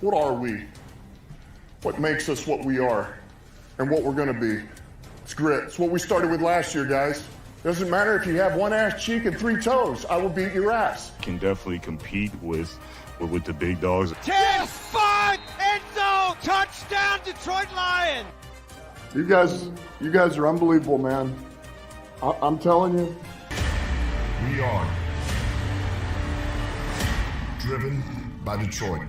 What are we? What makes us what we are and what we're going to be? It's grit. It's what we started with last year, guys. Doesn't matter if you have one ass cheek and 3 toes. I will beat your ass. Can definitely compete with the big dogs. 10-5 end zone touchdown Detroit Lions. You guys are unbelievable, man. I'm telling you. We are driven by Detroit.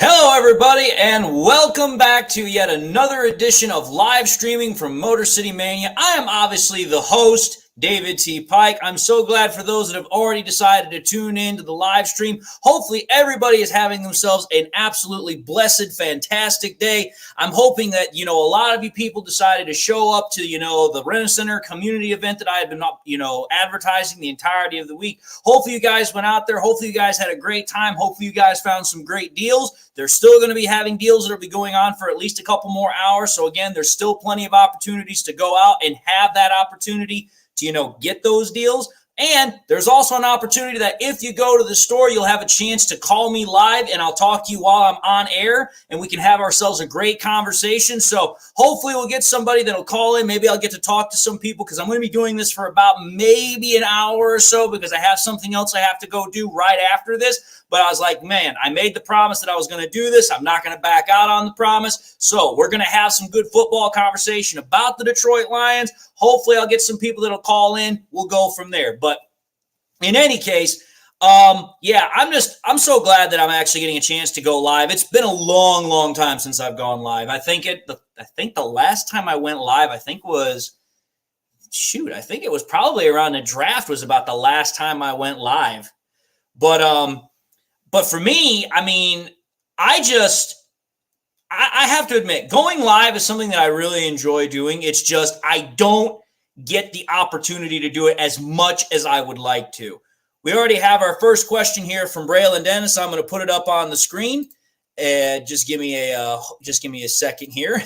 Hello, everybody, and welcome back to yet another edition of live streaming from Motor City Mania. I am obviously the host, David T. Pike. I'm so glad for those that have already decided to tune in to the live stream. Hopefully, everybody is having themselves an absolutely blessed, fantastic day. I'm hoping that, a lot of you people decided to show up to, the Rent-A-Center community event that I have been, advertising the entirety of the week. Hopefully, you guys went out there. Hopefully, you guys had a great time. Hopefully, you guys found some great deals. They're still going to be having deals that will be going on for at least a couple more hours. So, again, there's still plenty of opportunities to go out and have that opportunity to, get those deals. And there's also an opportunity that if you go to the store, you'll have a chance to call me live and I'll talk to you while I'm on air and we can have ourselves a great conversation. So hopefully we'll get somebody that'll call in. Maybe I'll get to talk to some people because I'm going to be doing this for about maybe an hour or so because I have something else I have to go do right after this. But I was like, man, I made the promise that I was going to do this. I'm not going to back out on the promise. So we're going to have some good football conversation about the Detroit Lions. Hopefully I'll get some people that'll call in. We'll go from there. But in any case, I'm so glad that I'm actually getting a chance to go live. It's been a long, long time since I've gone live. I think the last time I went live, I think it was probably around the draft was about the last time I went live. But for me, I mean, I have to admit, going live is something that I really enjoy doing. It's just I don't get the opportunity to do it as much as I would like to. We already have our first question here from Braylon Dennis. I'm going to put it up on the screen. Just give me a second here.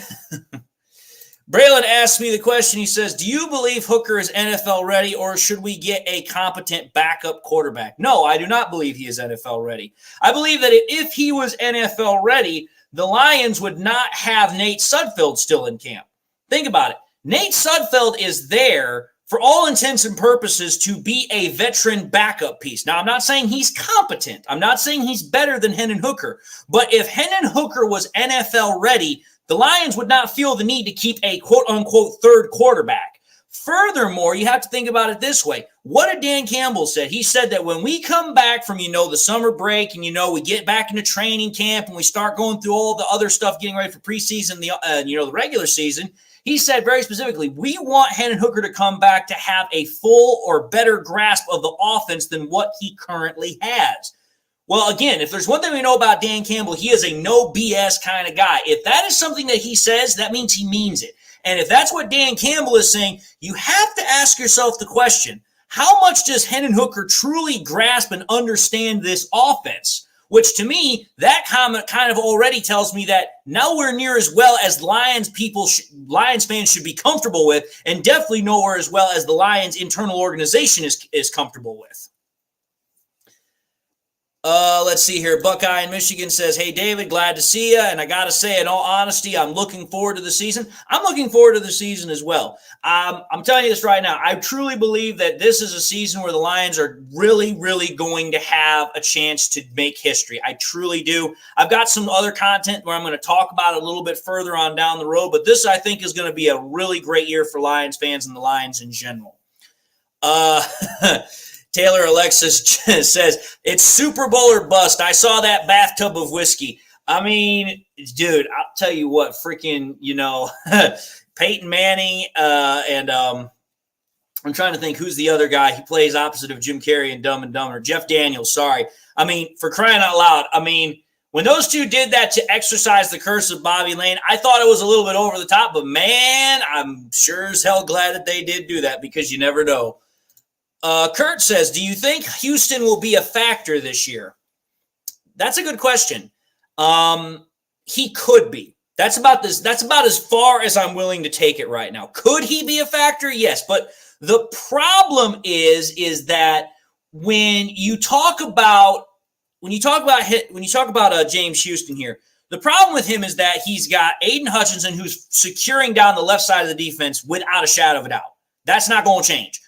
Braylon asked me the question. He says, do you believe Hooker is NFL ready or should we get a competent backup quarterback? No, I do not believe he is NFL ready. I believe that if he was NFL ready, the Lions would not have Nate Sudfeld still in camp. Think about it. Nate Sudfeld is there for all intents and purposes to be a veteran backup piece. Now, I'm not saying he's competent. I'm not saying he's better than Hendon Hooker. But if Hendon Hooker was NFL ready, the Lions would not feel the need to keep a quote-unquote third quarterback. Furthermore, you have to think about it this way. What did Dan Campbell say? He said that when we come back from, the summer break and, we get back into training camp and we start going through all the other stuff, getting ready for preseason, the regular season, he said very specifically, we want Hendon Hooker to come back to have a full or better grasp of the offense than what he currently has. Well, again, if there's one thing we know about Dan Campbell, he is a no BS kind of guy. If that is something that he says, that means he means it. And if that's what Dan Campbell is saying, you have to ask yourself the question, how much does Hendon Hooker truly grasp and understand this offense? Which to me, that comment kind of already tells me that nowhere near as well as Lions fans should be comfortable with, and definitely nowhere as well as the Lions internal organization is comfortable with. Let's see here. Buckeye in Michigan says, hey, David, glad to see you. And I got to say, in all honesty, I'm looking forward to the season. I'm looking forward to the season as well. I'm telling you this right now. I truly believe that this is a season where the Lions are really, really going to have a chance to make history. I truly do. I've got some other content where I'm going to talk about it a little bit further on down the road. But this, I think, is going to be a really great year for Lions fans and the Lions in general. Taylor Alexis says, it's Super Bowl or bust. I saw that bathtub of whiskey. I mean, dude, I'll tell you what, freaking, Peyton Manning and I'm trying to think who's the other guy. He plays opposite of Jim Carrey in Dumb and Dumber. Jeff Daniels, sorry. I mean, for crying out loud, I mean, when those two did that to exercise the curse of Bobby Lane, I thought it was a little bit over the top, but man, I'm sure as hell glad that they did do that because you never know. Kurt says, do you think Houston will be a factor this year? That's a good question. He could be. That's about as far as I'm willing to take it right now. Could he be a factor? Yes. But the problem is that when you talk about when you talk about James Houston here, the problem with him is that he's got Aiden Hutchinson who's securing down the left side of the defense without a shadow of a doubt. That's not going to change.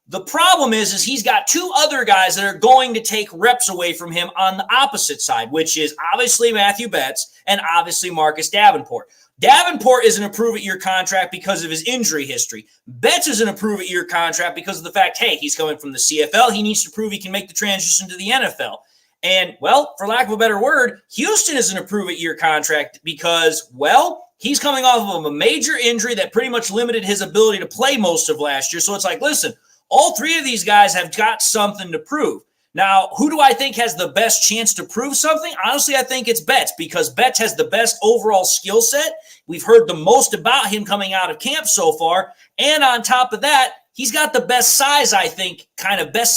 The problem is he's got two other guys that are going to take reps away from him on the opposite side, which is obviously Matthew Betts and obviously Marcus Davenport. Davenport is an approve-it-year contract because of his injury history. Betts is an approve-it-year contract because of the fact, hey, he's coming from the CFL. He needs to prove he can make the transition to the NFL. And, well, for lack of a better word, Houston is an approve-it-year contract because, well, he's coming off of a major injury that pretty much limited his ability to play most of last year. So it's like, listen, all three of these guys have got something to prove. Now, who do I think has the best chance to prove something? Honestly, I think it's Betts because Betts has the best overall skill set. We've heard the most about him coming out of camp so far. And on top of that, he's got the best size, I think, kind of best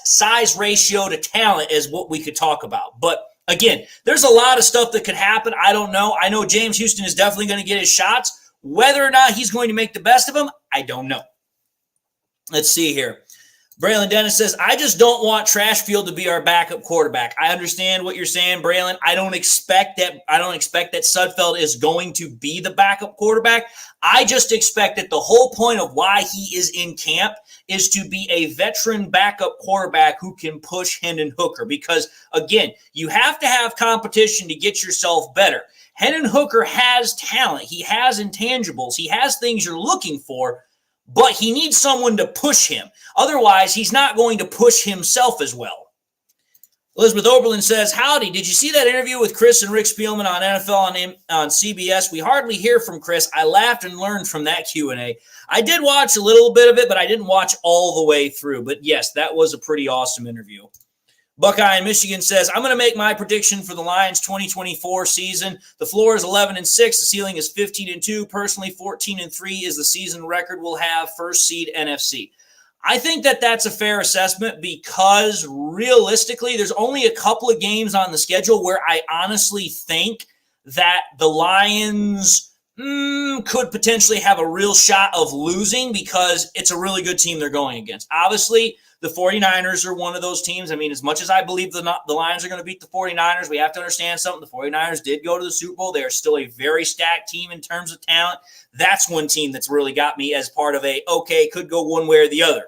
size ratio to talent is what we could talk about. But again, there's a lot of stuff that could happen. I don't know. I know James Houston is definitely going to get his shots. Whether or not he's going to make the best of them, I don't know. Let's see here. Braylon Dennis says, I just don't want Trashfield to be our backup quarterback. I understand what you're saying, Braylon. I don't expect that Sudfeld is going to be the backup quarterback. I just expect that the whole point of why he is in camp is to be a veteran backup quarterback who can push Hendon Hooker. Because, again, you have to have competition to get yourself better. Hendon Hooker has talent. He has intangibles. He has things you're looking for. But he needs someone to push him. Otherwise, he's not going to push himself as well. Elizabeth Oberlin says, howdy, did you see that interview with Chris and Rick Spielman on NFL on CBS? We hardly hear from Chris. I laughed and learned from that Q&A. I did watch a little bit of it, but I didn't watch all the way through. But yes, that was a pretty awesome interview. Buckeye in Michigan says, I'm going to make my prediction for the Lions 2024 season. The floor is 11-6. The ceiling is 15-2. Personally, 14-3 is the season record we'll have. First seed NFC. I think that that's a fair assessment because realistically, there's only a couple of games on the schedule where I honestly think that the Lions could potentially have a real shot of losing because it's a really good team they're going against. Obviously, the 49ers are one of those teams. I mean, as much as I believe the Lions are going to beat the 49ers, we have to understand something. The 49ers did go to the Super Bowl. They are still a very stacked team in terms of talent. That's one team that's really got me as part of could go one way or the other.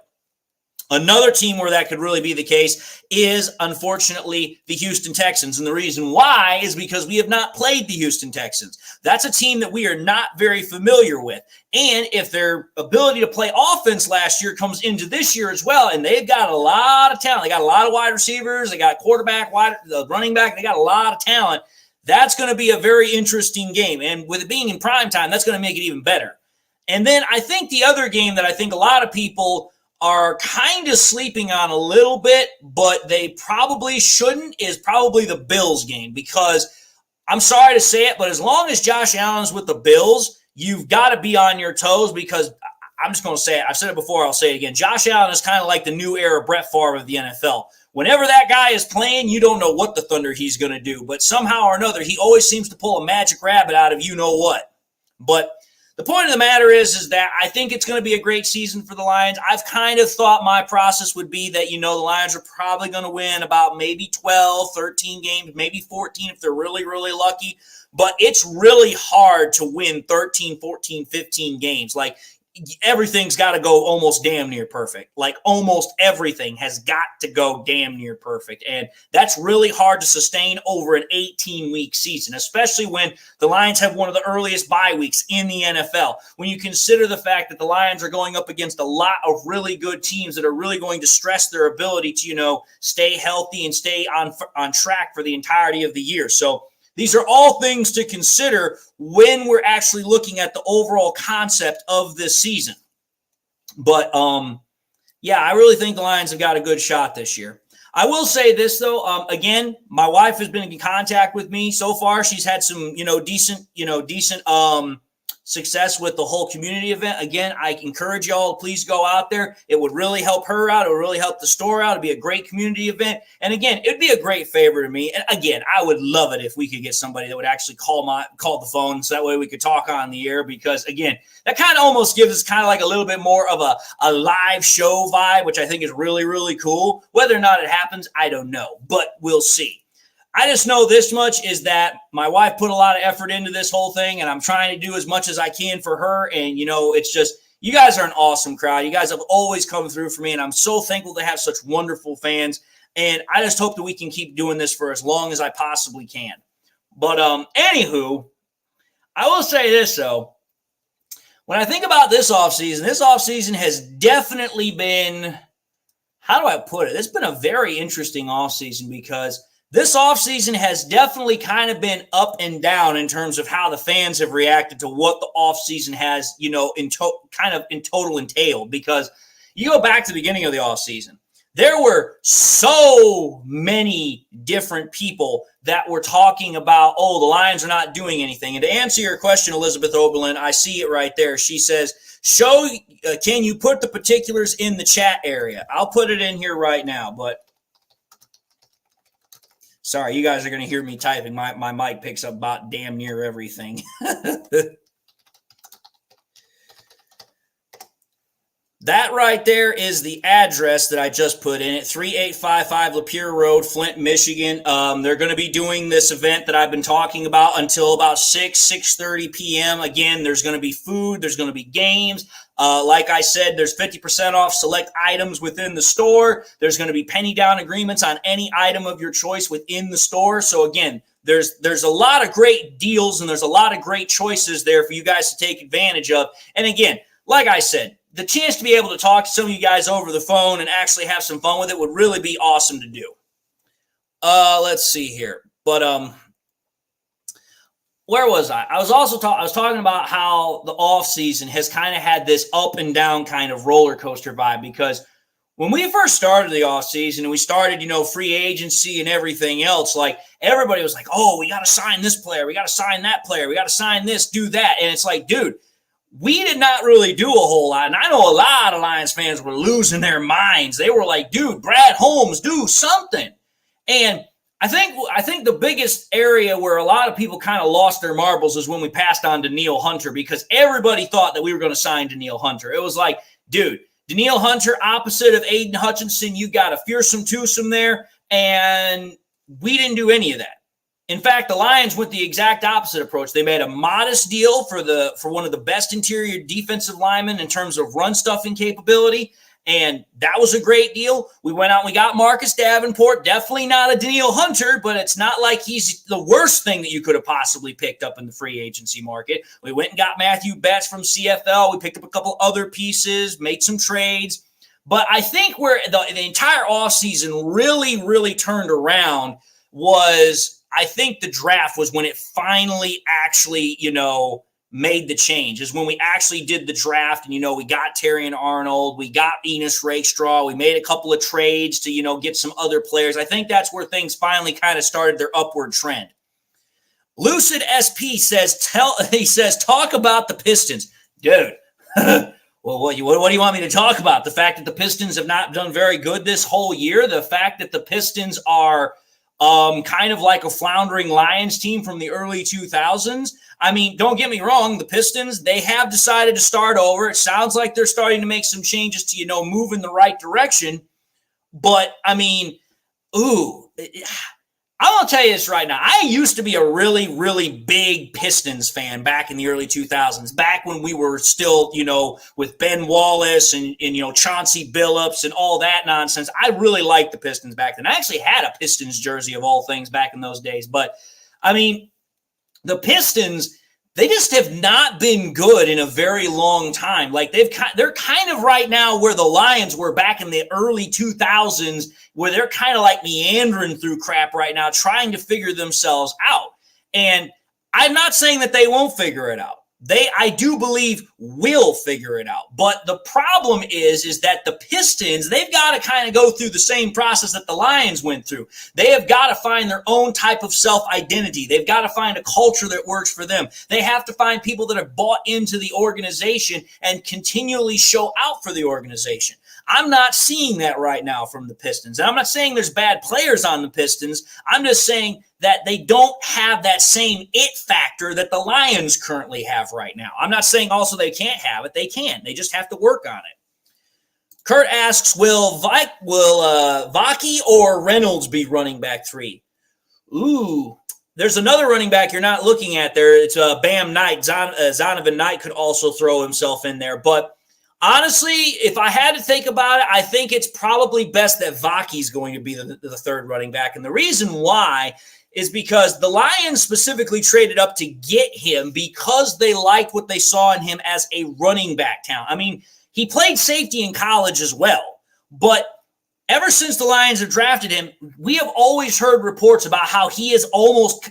Another team where that could really be the case is, unfortunately, the Houston Texans. And the reason why is because we have not played the Houston Texans. That's a team that we are not very familiar with. And if their ability to play offense last year comes into this year as well, and they've got a lot of talent. They got a lot of wide receivers. They got quarterback, the running back. They got a lot of talent. That's going to be a very interesting game. And with it being in prime time, that's going to make it even better. And then I think the other game that I think a lot of people are kind of sleeping on a little bit, but they probably shouldn't, is probably the Bills game. Because I'm sorry to say it, but as long as Josh Allen's with the Bills, you've got to be on your toes because I'm just going to say it. I've said it before. I'll say it again. Josh Allen is kind of like the new era Brett Favre of the NFL. Whenever that guy is playing, you don't know what the thunder he's going to do. But somehow or another, he always seems to pull a magic rabbit out of you-know-what. But the point of the matter is that I think it's going to be a great season for the Lions. I've kind of thought my process would be that, the Lions are probably going to win about maybe 12, 13 games, maybe 14 if they're really, really lucky. But it's really hard to win 13, 14, 15 games. Like, everything's got to go almost damn near perfect. Like, almost everything has got to go damn near perfect. And that's really hard to sustain over an 18-week season, especially when the Lions have one of the earliest bye weeks in the NFL. When you consider the fact that the Lions are going up against a lot of really good teams that are really going to stress their ability to, stay healthy and stay on track for the entirety of the year. So these are all things to consider when we're actually looking at the overall concept of this season. But, I really think the Lions have got a good shot this year. I will say this, though. Again, my wife has been in contact with me so far. She's had some, decent success with the whole community event. Again, I encourage y'all, please go out there. It would really help her out. It would really help the store out. It'd be a great community event. And again, it'd be a great favor to me. And again, I would love it if we could get somebody that would actually call the phone so that way we could talk on the air, because again, that kind of almost gives us kind of like a little bit more of a live show vibe, which I think is really, really cool. Whether or not it happens, I don't know, but we'll see. I just know this much is that my wife put a lot of effort into this whole thing, and I'm trying to do as much as I can for her. And, it's just, you guys are an awesome crowd. You guys have always come through for me, and I'm so thankful to have such wonderful fans. And I just hope that we can keep doing this for as long as I possibly can. But anywho, I will say this, though. When I think about this offseason has definitely been, how do I put it? It's been a very interesting offseason, because this offseason has definitely kind of been up and down in terms of how the fans have reacted to what the offseason has, in total entailed. Because you go back to the beginning of the offseason, there were so many different people that were talking about, the Lions are not doing anything. And to answer your question, Elizabeth Oberlin, I see it right there. She says, can you put the particulars in the chat area? I'll put it in here right now, but sorry, you guys are going to hear me typing. My mic picks up about damn near everything. That right there is the address that I just put in it, 3855 Lapeer Road, Flint, Michigan. They're going to be doing this event that I've been talking about until about 6:30 p.m. Again, there's going to be food. There's going to be games. Like I said, there's 50% off select items within the store. There's going to be penny down agreements on any item of your choice within the store. So again, there's a lot of great deals, and there's a lot of great choices there for you guys to take advantage of. And again, like I said, the chance to be able to talk to some of you guys over the phone and actually have some fun with it would really be awesome to do. Let's see here. But where was I? I was talking about how the offseason has kind of had this up and down kind of roller coaster vibe, because when we first started the offseason and we started, free agency and everything else, like everybody was like, we got to sign this player. We got to sign that player. We got to sign this, do that. And it's like, dude, we did not really do a whole lot. And I know a lot of Lions fans were losing their minds. They were like, dude, Brad Holmes, do something. And I think the biggest area where a lot of people kind of lost their marbles is when we passed on Danielle Hunter, because everybody thought that we were going to sign Danielle Hunter. It was like, dude, Danielle Hunter, opposite of Aiden Hutchinson, you got a fearsome twosome there, and we didn't do any of that. In fact, the Lions went the exact opposite approach. They made a modest deal for one of the best interior defensive linemen in terms of run stuffing capability, and that was a great deal. We went out and we got Marcus Davenport. Definitely not a Danielle Hunter, but it's not like he's the worst thing that you could have possibly picked up in the free agency market. We went and got Matthew Betts from CFL. We picked up a couple other pieces, made some trades. But I think where the entire offseason really, really turned around was, I think the draft was when it finally actually, made the change, is when we actually did the draft. And, we got Terrion Arnold, we got Enos Rakestraw, we made a couple of trades to, get some other players. I think that's where things finally kind of started their upward trend. Lucid SP says, talk about the Pistons. Dude, well, what do you want me to talk about? The fact that the Pistons have not done very good this whole year? The fact that the Pistons are kind of like a floundering Lions team from the early 2000s. I mean, don't get me wrong. The Pistons, they have decided to start over. It sounds like they're starting to make some changes to, move in the right direction. But, I mean, I'm going to tell you this right now. I used to be a really, really big Pistons fan back in the early 2000s, back when we were still, with Ben Wallace and Chauncey Billups and all that nonsense. I really liked the Pistons back then. I actually had a Pistons jersey of all things back in those days. But, I mean, the Pistons, they just have not been good in a very long time. Like they're kind of right now where the Lions were back in the early 2000s, where they're kind of like meandering through crap right now, trying to figure themselves out. And I'm not saying that they won't figure it out. I do believe, will figure it out. But the problem is that the Pistons, they've got to kind of go through the same process that the Lions went through. They have got to find their own type of self-identity. They've got to find a culture that works for them. They have to find people that have bought into the organization and continually show out for the organization. I'm not seeing that right now from the Pistons. And I'm not saying there's bad players on the Pistons. I'm just saying that they don't have that same it factor that the Lions currently have right now. I'm not saying also they can't have it. They can. They just have to work on it. Kurt asks, will Vaki or Reynolds be running back 3? Ooh, there's another running back you're not looking at there. It's Bam Knight. Zonovan Knight could also throw himself in there. But honestly, if I had to think about it, I think it's probably best that Vaki's going to be the third running back. And the reason why is because the Lions specifically traded up to get him because they liked what they saw in him as a running back talent. I mean, he played safety in college as well. But ever since the Lions have drafted him, we have always heard reports about how he is almost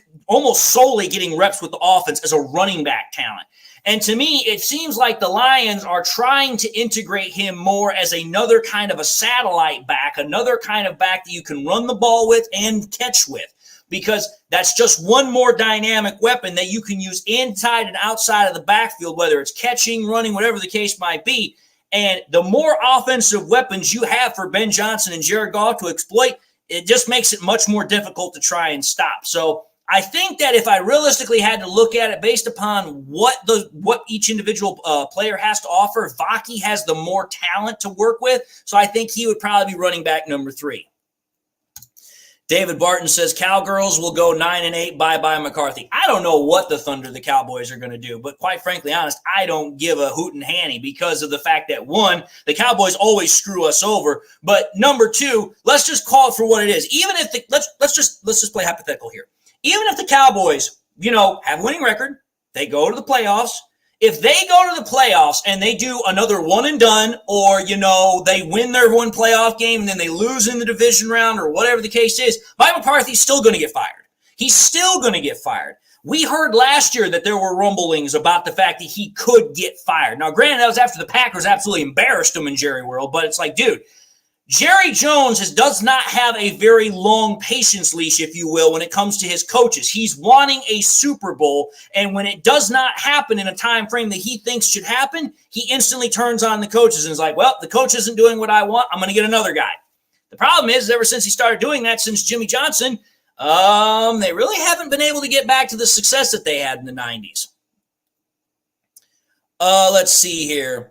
solely getting reps with the offense as a running back talent. And to me, it seems like the Lions are trying to integrate him more as another kind of a satellite back, another kind of back that you can run the ball with and catch with, because that's just one more dynamic weapon that you can use inside and outside of the backfield, whether it's catching, running, whatever the case might be. And the more offensive weapons you have for Ben Johnson and Jared Goff to exploit, it just makes it much more difficult to try and stop. So I think that if I realistically had to look at it based upon what each individual player has to offer, Vaki has the more talent to work with. So I think he would probably be running back number 3. David Barton says Cowgirls will go 9-8. Bye-bye McCarthy. I don't know what the Thunder, the Cowboys, are going to do, but quite frankly, honest, I don't give a hoot and hanny because of the fact that, one, the Cowboys always screw us over, but number 2, let's just call it for what it is. Even if let's just play hypothetical here. Even if the Cowboys, have a winning record, they go to the playoffs. If they go to the playoffs and they do another one and done, or, they win their one playoff game and then they lose in the division round or whatever the case is, Mike McCarthy's still going to get fired. He's still going to get fired. We heard last year that there were rumblings about the fact that he could get fired. Now, granted, that was after the Packers absolutely embarrassed him in Jerry World, but it's like, dude, Jerry Jones does not have a very long patience leash, if you will, when it comes to his coaches. He's wanting a Super Bowl, and when it does not happen in a time frame that he thinks should happen, he instantly turns on the coaches and is like, well, the coach isn't doing what I want. I'm going to get another guy. The problem is, ever since he started doing that, since Jimmy Johnson, they really haven't been able to get back to the success that they had in the 90s. Let's see here.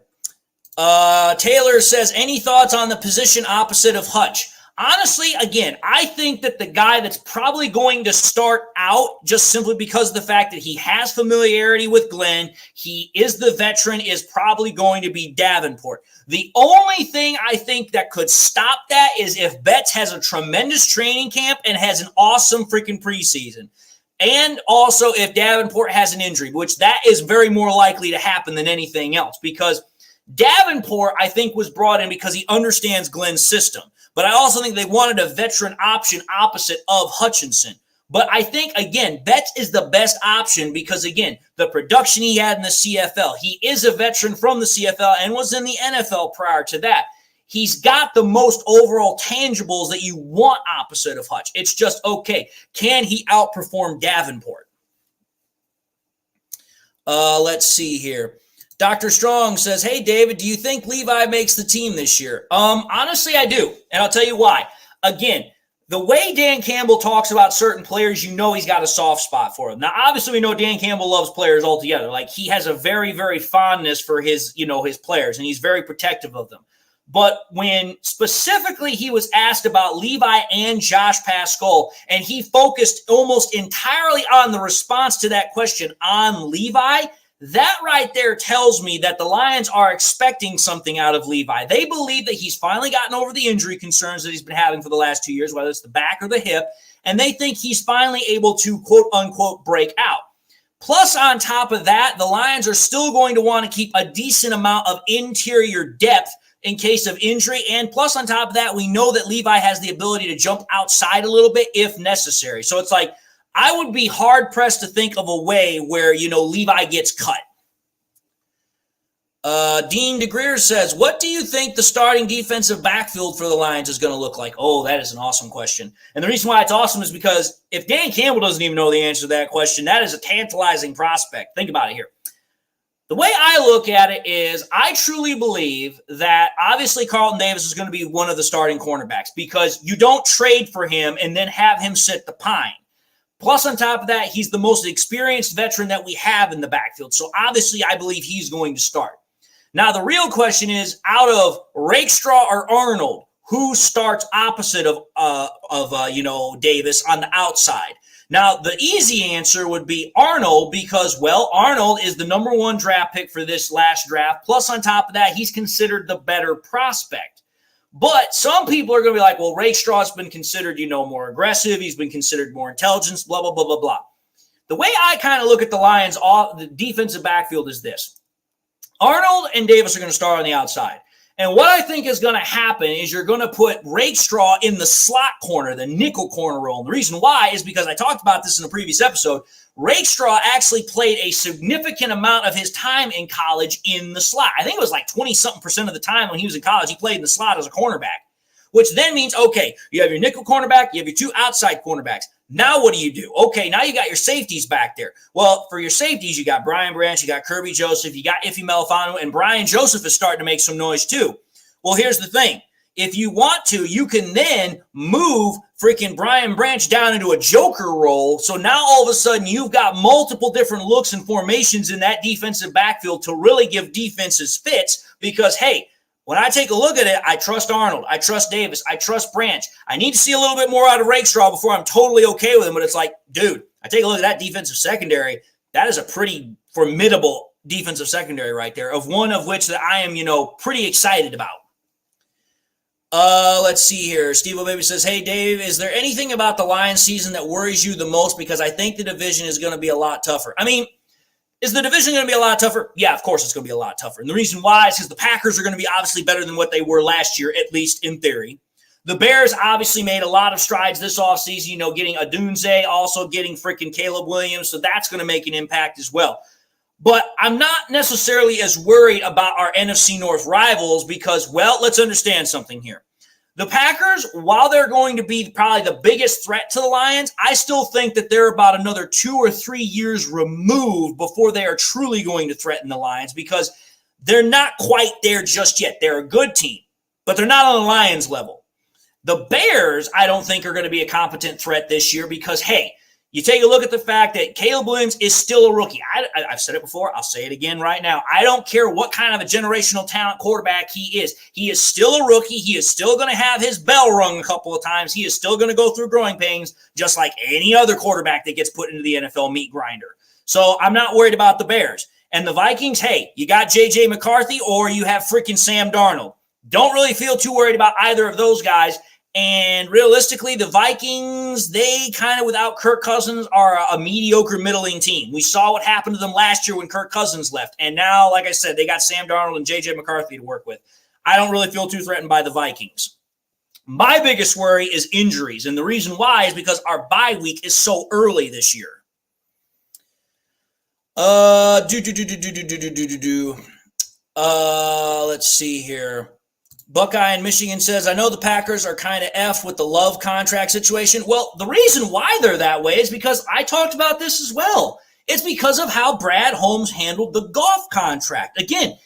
Taylor says, any thoughts on the position opposite of Hutch? Honestly, again, I think that the guy that's probably going to start out, just simply because of the fact that he has familiarity with Glenn, he is the veteran, is probably going to be Davenport. The only thing I think that could stop that is if Betts has a tremendous training camp and has an awesome freaking preseason. And also if Davenport has an injury, which that is very more likely to happen than anything else, because Davenport, I think, was brought in because he understands Glenn's system. But I also think they wanted a veteran option opposite of Hutchinson. But I think, again, Betts is the best option because, again, the production he had in the CFL. He is a veteran from the CFL and was in the NFL prior to that. He's got the most overall tangibles that you want opposite of Hutch. It's just, okay, can he outperform Davenport? Let's see here. Dr. Strong says, hey, David, do you think Levi makes the team this year? Honestly, I do, and I'll tell you why. Again, the way Dan Campbell talks about certain players, he's got a soft spot for them. Now, obviously, we know Dan Campbell loves players altogether. Like, he has a very, very fondness for his players, and he's very protective of them. But when specifically he was asked about Levi and Josh Pascal, and he focused almost entirely on the response to that question on Levi, that right there tells me that the Lions are expecting something out of Levi. They believe that he's finally gotten over the injury concerns that he's been having for the last 2 years, whether it's the back or the hip, and they think he's finally able to, quote unquote, break out. Plus, on top of that, the Lions are still going to want to keep a decent amount of interior depth in case of injury. And plus, on top of that, we know that Levi has the ability to jump outside a little bit if necessary. So it's like, I would be hard-pressed to think of a way where, Levi gets cut. Dean DeGreer says, what do you think the starting defensive backfield for the Lions is going to look like? Oh, that is an awesome question. And the reason why it's awesome is because if Dan Campbell doesn't even know the answer to that question, that is a tantalizing prospect. Think about it here. The way I look at it is I truly believe that obviously Carlton Davis is going to be one of the starting cornerbacks because you don't trade for him and then have him sit the pine. Plus, on top of that, he's the most experienced veteran that we have in the backfield. So obviously, I believe he's going to start. Now, the real question is, out of Rakestraw or Arnold, who starts opposite of Davis on the outside? Now, the easy answer would be Arnold because, well, Arnold is the number 1 draft pick for this last draft. Plus, on top of that, he's considered the better prospect. But some people are going to be like, well, Rakestraw's been considered, more aggressive. He's been considered more intelligent, blah, blah, blah, blah, blah. The way I kind of look at the Lions, the defensive backfield is this. Arnold and Davis are going to start on the outside. And what I think is going to happen is you're going to put Rakestraw in the slot corner, the nickel corner role. And the reason why is because I talked about this in a previous episode. Rakestraw actually played a significant amount of his time in college in the slot. I think it was like 20-something% of the time when he was in college, he played in the slot as a cornerback, which then means, okay, you have your nickel cornerback, you have your 2 outside cornerbacks. Now what do? Okay, now you got your safeties back there. Well, for your safeties, you got Brian Branch, you got Kirby Joseph, you got Ife Melifano, and Brian Joseph is starting to make some noise too. Well, here's the thing. If you want to, you can then move freaking Brian Branch down into a joker role. So now all of a sudden you've got multiple different looks and formations in that defensive backfield to really give defenses fits because, hey, when I take a look at it, I trust Arnold. I trust Davis. I trust Branch. I need to see a little bit more out of Rakestraw before I'm totally okay with him. But it's like, dude, I take a look at that defensive secondary. That is a pretty formidable defensive secondary right there, of one of which that I am, pretty excited about. Let's see here. Steve O'Baby says, hey, Dave, is there anything about the Lions season that worries you the most? Because I think the division is going to be a lot tougher. I mean, is the division going to be a lot tougher? Yeah, of course it's going to be a lot tougher. And the reason why is because the Packers are going to be obviously better than what they were last year, at least in theory. The Bears obviously made a lot of strides this offseason, getting Adunze, also getting freaking Caleb Williams. So that's going to make an impact as well. But I'm not necessarily as worried about our NFC North rivals because, well, let's understand something here. The Packers, while they're going to be probably the biggest threat to the Lions, I still think that they're about another 2 or 3 years removed before they are truly going to threaten the Lions because they're not quite there just yet. They're a good team, but they're not on the Lions level. The Bears, I don't think, are going to be a competent threat this year because, hey, you take a look at the fact that Caleb Williams is still a rookie. I've said it before. I'll say it again right now. I don't care what kind of a generational talent quarterback he is. He is still a rookie. He is still going to have his bell rung a couple of times. He is still going to go through growing pains just like any other quarterback that gets put into the NFL meat grinder. So I'm not worried about the Bears. And the Vikings, hey, you got J.J. McCarthy or you have freaking Sam Darnold. Don't really feel too worried about either of those guys. And realistically, the Vikings, they kind of, without Kirk Cousins, are a mediocre middling team. We saw what happened to them last year when Kirk Cousins left. And now, like I said, they got Sam Darnold and J.J. McCarthy to work with. I don't really feel too threatened by the Vikings. My biggest worry is injuries. And the reason why is because our bye week is so early this year. Let's see here. Buckeye in Michigan says, I know the Packers are kind of F with the Love contract situation. Well, the reason why they're that way is because I talked about this as well. It's because of how Brad Holmes handled the Goff contract. Again,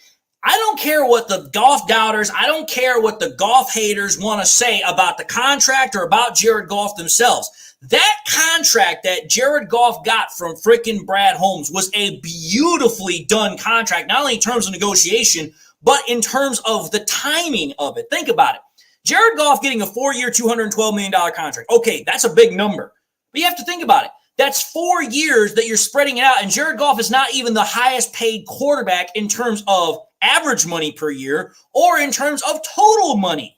I don't care what the Goff doubters, I don't care what the Goff haters want to say about the contract or about Jared Goff themselves. That contract that Jared Goff got from freaking Brad Holmes was a beautifully done contract, not only in terms of negotiation, but in terms of the timing of it. Think about it. Jared Goff getting a 4-year, $212 million contract. Okay, that's a big number. But you have to think about it. That's 4 years that you're spreading it out, and Jared Goff is not even the highest paid quarterback in terms of average money per year or in terms of total money.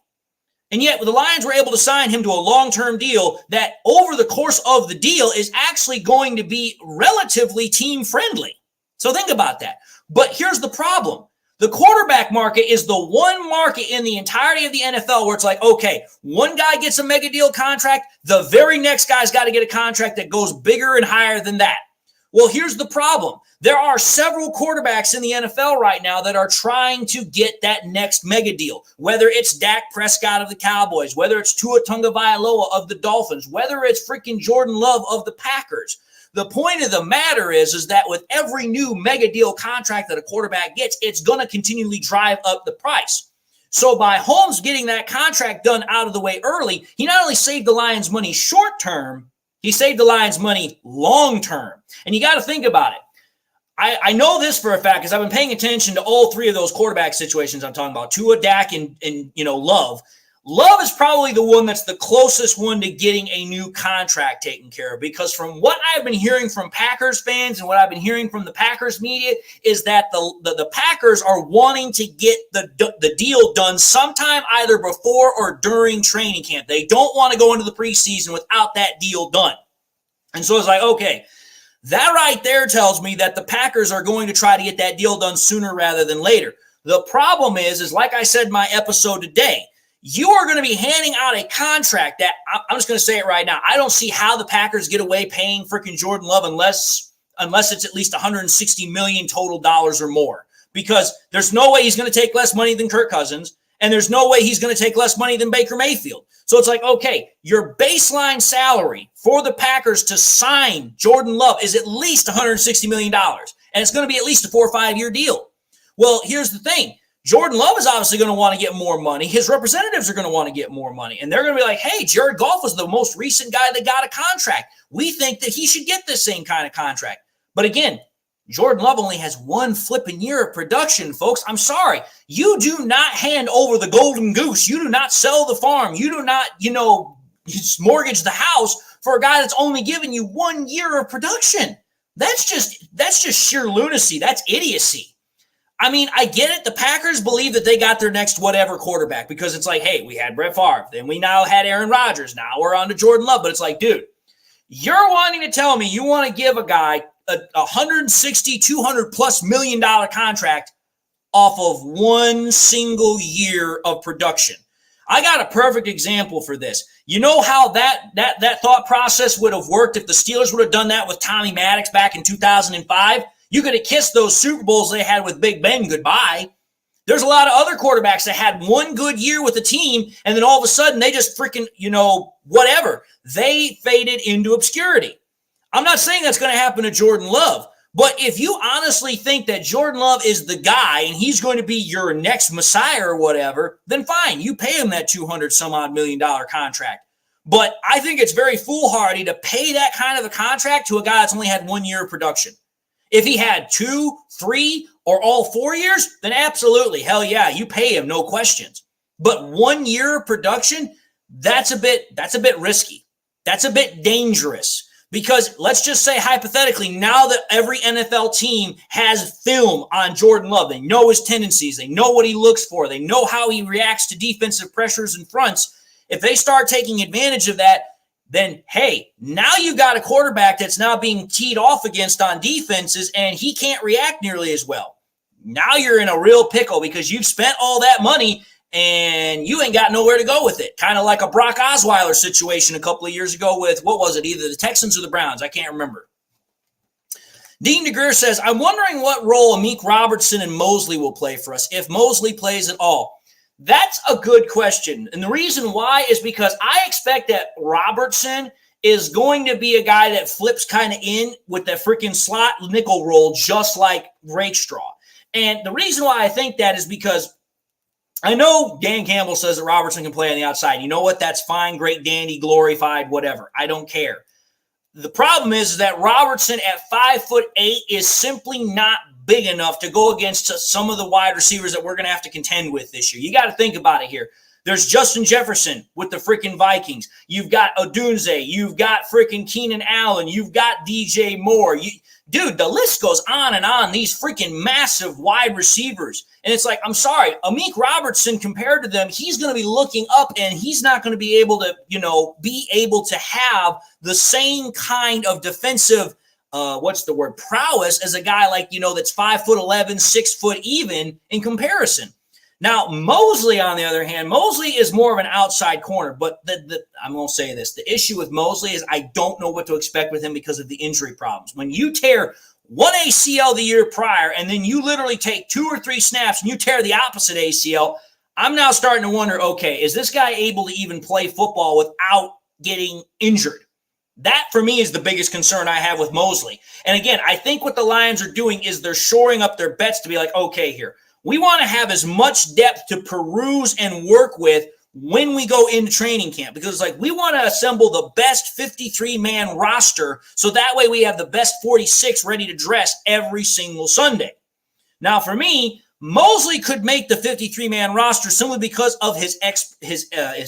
And yet, the Lions were able to sign him to a long-term deal that over the course of the deal is actually going to be relatively team-friendly. So think about that. But here's the problem. The quarterback market is the one market in the entirety of the NFL where it's like, okay, one guy gets a mega deal contract, the very next guy's got to get a contract that goes bigger and higher than that. Well, here's the problem. There are several quarterbacks in the NFL right now that are trying to get that next mega deal, whether it's Dak Prescott of the Cowboys, whether it's Tua Tagovailoa of the Dolphins, whether it's freaking Jordan Love of the Packers. The point of the matter is that with every new mega deal contract that a quarterback gets, it's going to continually drive up the price. So by Holmes getting that contract done out of the way early, he not only saved the Lions money short term, he saved the Lions money long term. And you got to think about it. I know this for a fact because I've been paying attention to all three of those quarterback situations I'm talking about, Tua, Dak, and Love. Love is probably the one that's the closest one to getting a new contract taken care of, because from what I've been hearing from Packers fans and what I've been hearing from the Packers media is that the Packers are wanting to get the deal done sometime either before or during training camp. They don't want to go into the preseason without that deal done. And so it's like, okay, that right there tells me that the Packers are going to try to get that deal done sooner rather than later. The problem is like I said in my episode today, you are going to be handing out a contract that, I'm just going to say it right now, I don't see how the Packers get away paying freaking Jordan Love unless it's at least $160 million total dollars or more. Because there's no way he's going to take less money than Kirk Cousins, and there's no way he's going to take less money than Baker Mayfield. So it's like, okay, your baseline salary for the Packers to sign Jordan Love is at least $160 million, and it's going to be at least a 4 or 5 year deal. Well, here's the thing. Jordan Love is obviously going to want to get more money. His representatives are going to want to get more money. And they're going to be like, hey, Jared Goff was the most recent guy that got a contract. We think that he should get the same kind of contract. But again, Jordan Love only has one flipping year of production, folks. I'm sorry. You do not hand over the golden goose. You do not sell the farm. You do not, mortgage the house for a guy that's only giving you 1 year of production. That's just sheer lunacy. That's idiocy. I mean, I get it. The Packers believe that they got their next whatever quarterback because it's like, hey, we had Brett Favre. Then we now had Aaron Rodgers. Now we're on to Jordan Love. But it's like, dude, you're wanting to tell me you want to give a guy a $160, $200+ million contract off of one single year of production. I got a perfect example for this. You know how that thought process would have worked if the Steelers would have done that with Tommy Maddox back in 2005? You could have kissed those Super Bowls they had with Big Ben goodbye. There's a lot of other quarterbacks that had one good year with the team, and then all of a sudden they just freaking, whatever. They faded into obscurity. I'm not saying that's going to happen to Jordan Love, but if you honestly think that Jordan Love is the guy and he's going to be your next Messiah or whatever, then fine, you pay him that $200-some-odd million contract. But I think it's very foolhardy to pay that kind of a contract to a guy that's only had 1 year of production. If he had 2, 3, or all 4 years, then absolutely, hell yeah, you pay him, no questions. But 1 year of production, that's a bit risky. That's a bit dangerous. Because let's just say hypothetically, now that every NFL team has film on Jordan Love, they know his tendencies, they know what he looks for, they know how he reacts to defensive pressures and fronts. If they start taking advantage of that, then, hey, now you've got a quarterback that's now being teed off against on defenses, and he can't react nearly as well. Now you're in a real pickle because you've spent all that money and you ain't got nowhere to go with it. Kind of like a Brock Osweiler situation a couple of years ago with, what was it, either the Texans or the Browns? I can't remember. Dean DeGreer says, I'm wondering what role Amik Robertson and Mosley will play for us, if Mosley plays at all. That's a good question. And the reason why is because I expect that Robertson is going to be a guy that flips kind of in with that freaking slot nickel role, just like Rakestraw. And the reason why I think that is because I know Dan Campbell says that Robertson can play on the outside. You know what? That's fine, great, dandy, glorified, whatever. I don't care. The problem is that Robertson at 5'8" is simply not big enough to go against some of the wide receivers that we're going to have to contend with this year. You got to think about it here. There's Justin Jefferson with the freaking Vikings. You've got Odunze. You've got freaking Keenan Allen. You've got DJ Moore. Dude, the list goes on and on. These freaking massive wide receivers. And it's like, I'm sorry, Amik Robertson, compared to them, he's going to be looking up and he's not going to be able to, have the same kind of defensive prowess as a guy like, that's 5'11", 6 foot even in comparison. Now, Mosley, on the other hand, Mosley is more of an outside corner, but I'm going to say this. The issue with Mosley is I don't know what to expect with him because of the injury problems. When you tear one ACL the year prior, and then you literally take 2 or 3 snaps and you tear the opposite ACL, I'm now starting to wonder, okay, is this guy able to even play football without getting injured? That, for me, is the biggest concern I have with Mosley. And again, I think what the Lions are doing is they're shoring up their bets to be like, okay, here, we want to have as much depth to peruse and work with when we go into training camp, because it's like we want to assemble the best 53-man roster so that way we have the best 46 ready to dress every single Sunday. Now, for me, Mosley could make the 53-man roster simply because of his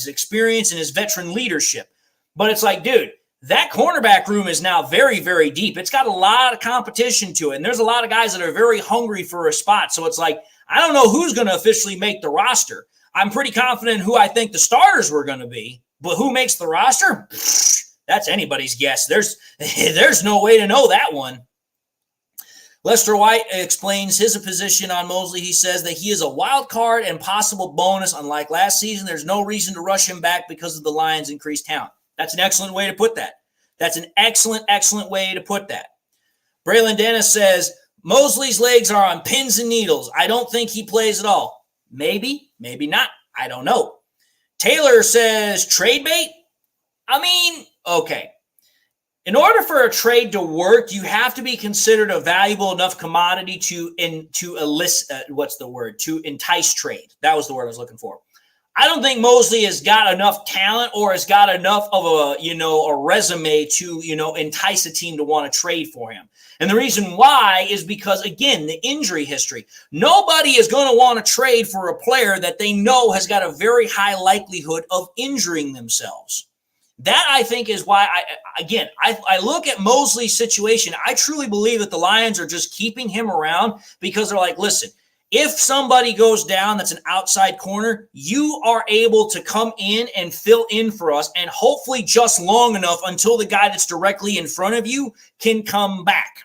experience and his veteran leadership. But it's like, dude, that cornerback room is now very, very deep. It's got a lot of competition to it, and there's a lot of guys that are very hungry for a spot. So it's like, I don't know who's going to officially make the roster. I'm pretty confident who I think the starters were going to be, but who makes the roster? That's anybody's guess. There's no way to know that one. Lester White explains his position on Mosley. He says that he is a wild card and possible bonus. Unlike last season, there's no reason to rush him back because of the Lions' increased talent. That's an excellent way to put that. That's an excellent, excellent way to put that. Braylon Dennis says, Mosley's legs are on pins and needles. I don't think he plays at all. Maybe, maybe not. I don't know. Taylor says, trade bait? I mean, okay. In order for a trade to work, you have to be considered a valuable enough commodity to entice trade. That was the word I was looking for. I don't think Mosley has got enough talent or has got enough of a resume to, entice a team to want to trade for him. And the reason why is because, again, the injury history. Nobody is going to want to trade for a player that they know has got a very high likelihood of injuring themselves. That, I think, is why, I look at Mosley's situation. I truly believe that the Lions are just keeping him around because they're like, listen, if somebody goes down that's an outside corner, you are able to come in and fill in for us, and hopefully just long enough until the guy that's directly in front of you can come back.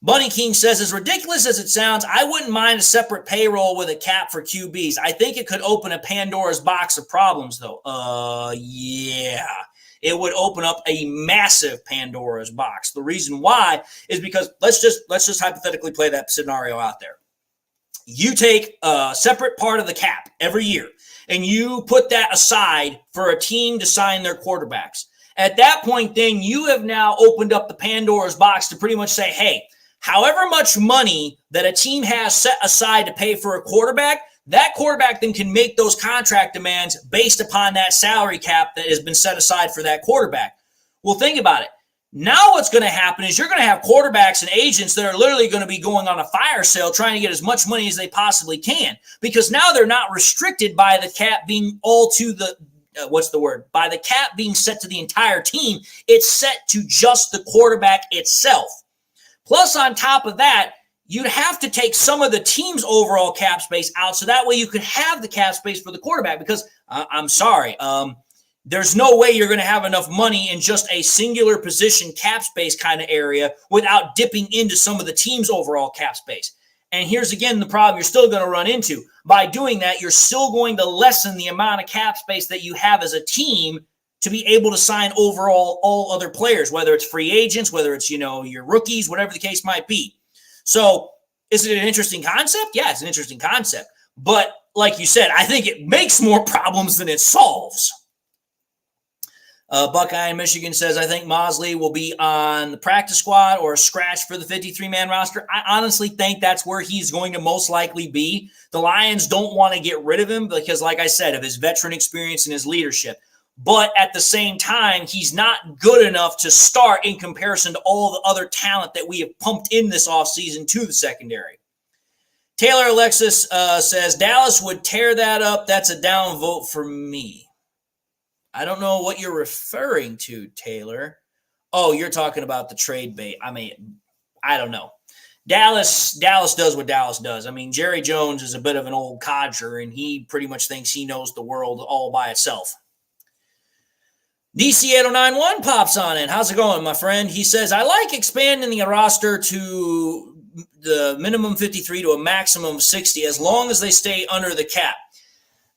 Bunny King says, as ridiculous as it sounds, I wouldn't mind a separate payroll with a cap for QBs. I think it could open a Pandora's box of problems, though. Yeah. It would open up a massive Pandora's box. The reason why is because let's just hypothetically play that scenario out there. You take a separate part of the cap every year, and you put that aside for a team to sign their quarterbacks. At that point, then, you have now opened up the Pandora's box to pretty much say, hey, however much money that a team has set aside to pay for a quarterback, that quarterback then can make those contract demands based upon that salary cap that has been set aside for that quarterback. Well, think about it. Now what's going to happen is you're going to have quarterbacks and agents that are literally going to be going on a fire sale trying to get as much money as they possibly can, because now they're not restricted by the cap being by the cap being set to the entire team. It's set to just the quarterback itself. Plus, on top of that, you'd have to take some of the team's overall cap space out so that way you could have the cap space for the quarterback, because I'm sorry, there's no way you're going to have enough money in just a singular position cap space kind of area without dipping into some of the team's overall cap space. And here's again the problem you're still going to run into. By doing that, you're still going to lessen the amount of cap space that you have as a team to be able to sign overall all other players, whether it's free agents, whether it's, your rookies, whatever the case might be. So is it an interesting concept? Yeah, it's an interesting concept. But like you said, I think it makes more problems than it solves. Buckeye in Michigan says, I think Mosley will be on the practice squad or a scratch for the 53-man roster. I honestly think that's where he's going to most likely be. The Lions don't want to get rid of him because, like I said, of his veteran experience and his leadership. But at the same time, he's not good enough to start in comparison to all the other talent that we have pumped in this offseason to the secondary. Taylor Alexis says, Dallas would tear that up. That's a down vote for me. I don't know what you're referring to, Taylor. Oh, you're talking about the trade bait. I mean, I don't know. Dallas does what Dallas does. I mean, Jerry Jones is a bit of an old codger, and he pretty much thinks he knows the world all by itself. DC8091 pops on in. How's it going, my friend? He says, I like expanding the roster to the minimum 53 to a maximum of 60 as long as they stay under the cap.